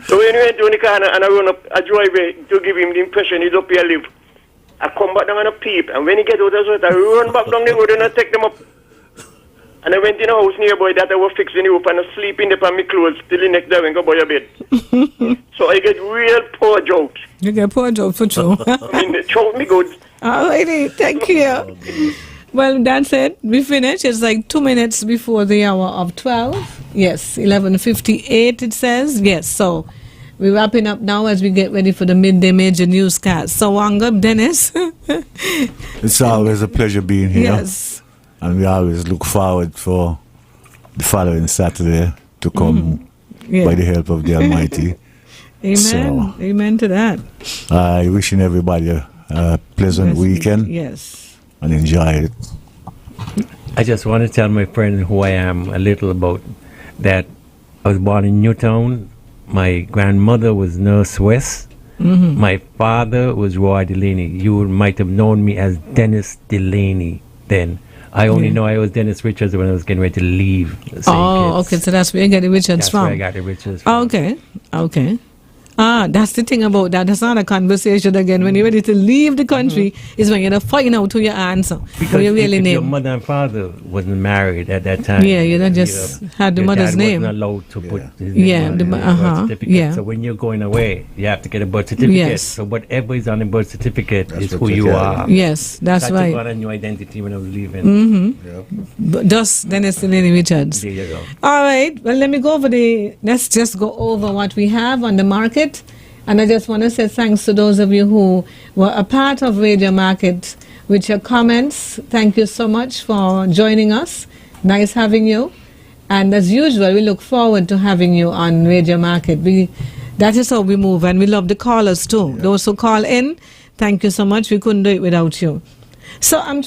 So when we went to the car and I run up a driveway to give him the impression he's up here live, I come back down and a peep, and when he get out of the I run back down the road and I take them up. And I went in a house nearby that I was fixing it up and I sleep in the pan my clothes till the next day and go by your bed. So I get real poor jokes. You get poor jokes for true. I mean, they choke me good. Alrighty, thank you. Well, that's it. We finished. It's like 2 minutes before the hour of 12. Yes, 11:58 it says. Yes, so we're wrapping up now as we get ready for the midday major newscast. So, Wanga, Dennis. It's always a pleasure being here. Yes. And we always look forward for the following Saturday to come by the help of the Almighty. Amen. So, amen to that. I wishing everybody a pleasant weekend. Yes. And enjoy it. I just want to tell my friend who I am a little about that. I was born in Newtown. My grandmother was Nurse West. Mm-hmm. My father was Roy Delaney. You might have known me as Dennis Delaney then. I only know I was Dennis Richards when I was getting ready to leave St. Kitts. Okay, so that's where you get the Richards from. That's where I got the Richards from. Okay. That's the thing about that. That's not a conversation again. When you're ready to leave the country, is when you're find out who your answer. Because your really if name. your mother and father wasn't married at that time. Yeah, you don't just had the mother's name. Wasn't allowed to put his name on the birth certificate. Yeah. So when you're going away, you have to get a birth certificate. Yes. So whatever is on the birth certificate is who you are. Yes, that's right. I took on a new identity when I was leaving. Mm-hmm. Just Dennis Delaney Richards. There you go. All right. Well, let's just go over what we have on the market. And I just want to say thanks to those of you who were a part of Radio Market with your comments. Thank you so much for joining us. Nice having you. And as usual, we look forward to having you on Radio Market. That is how we move. And we love the callers too. Yeah. Those who call in, thank you so much. We couldn't do it without you. So I'm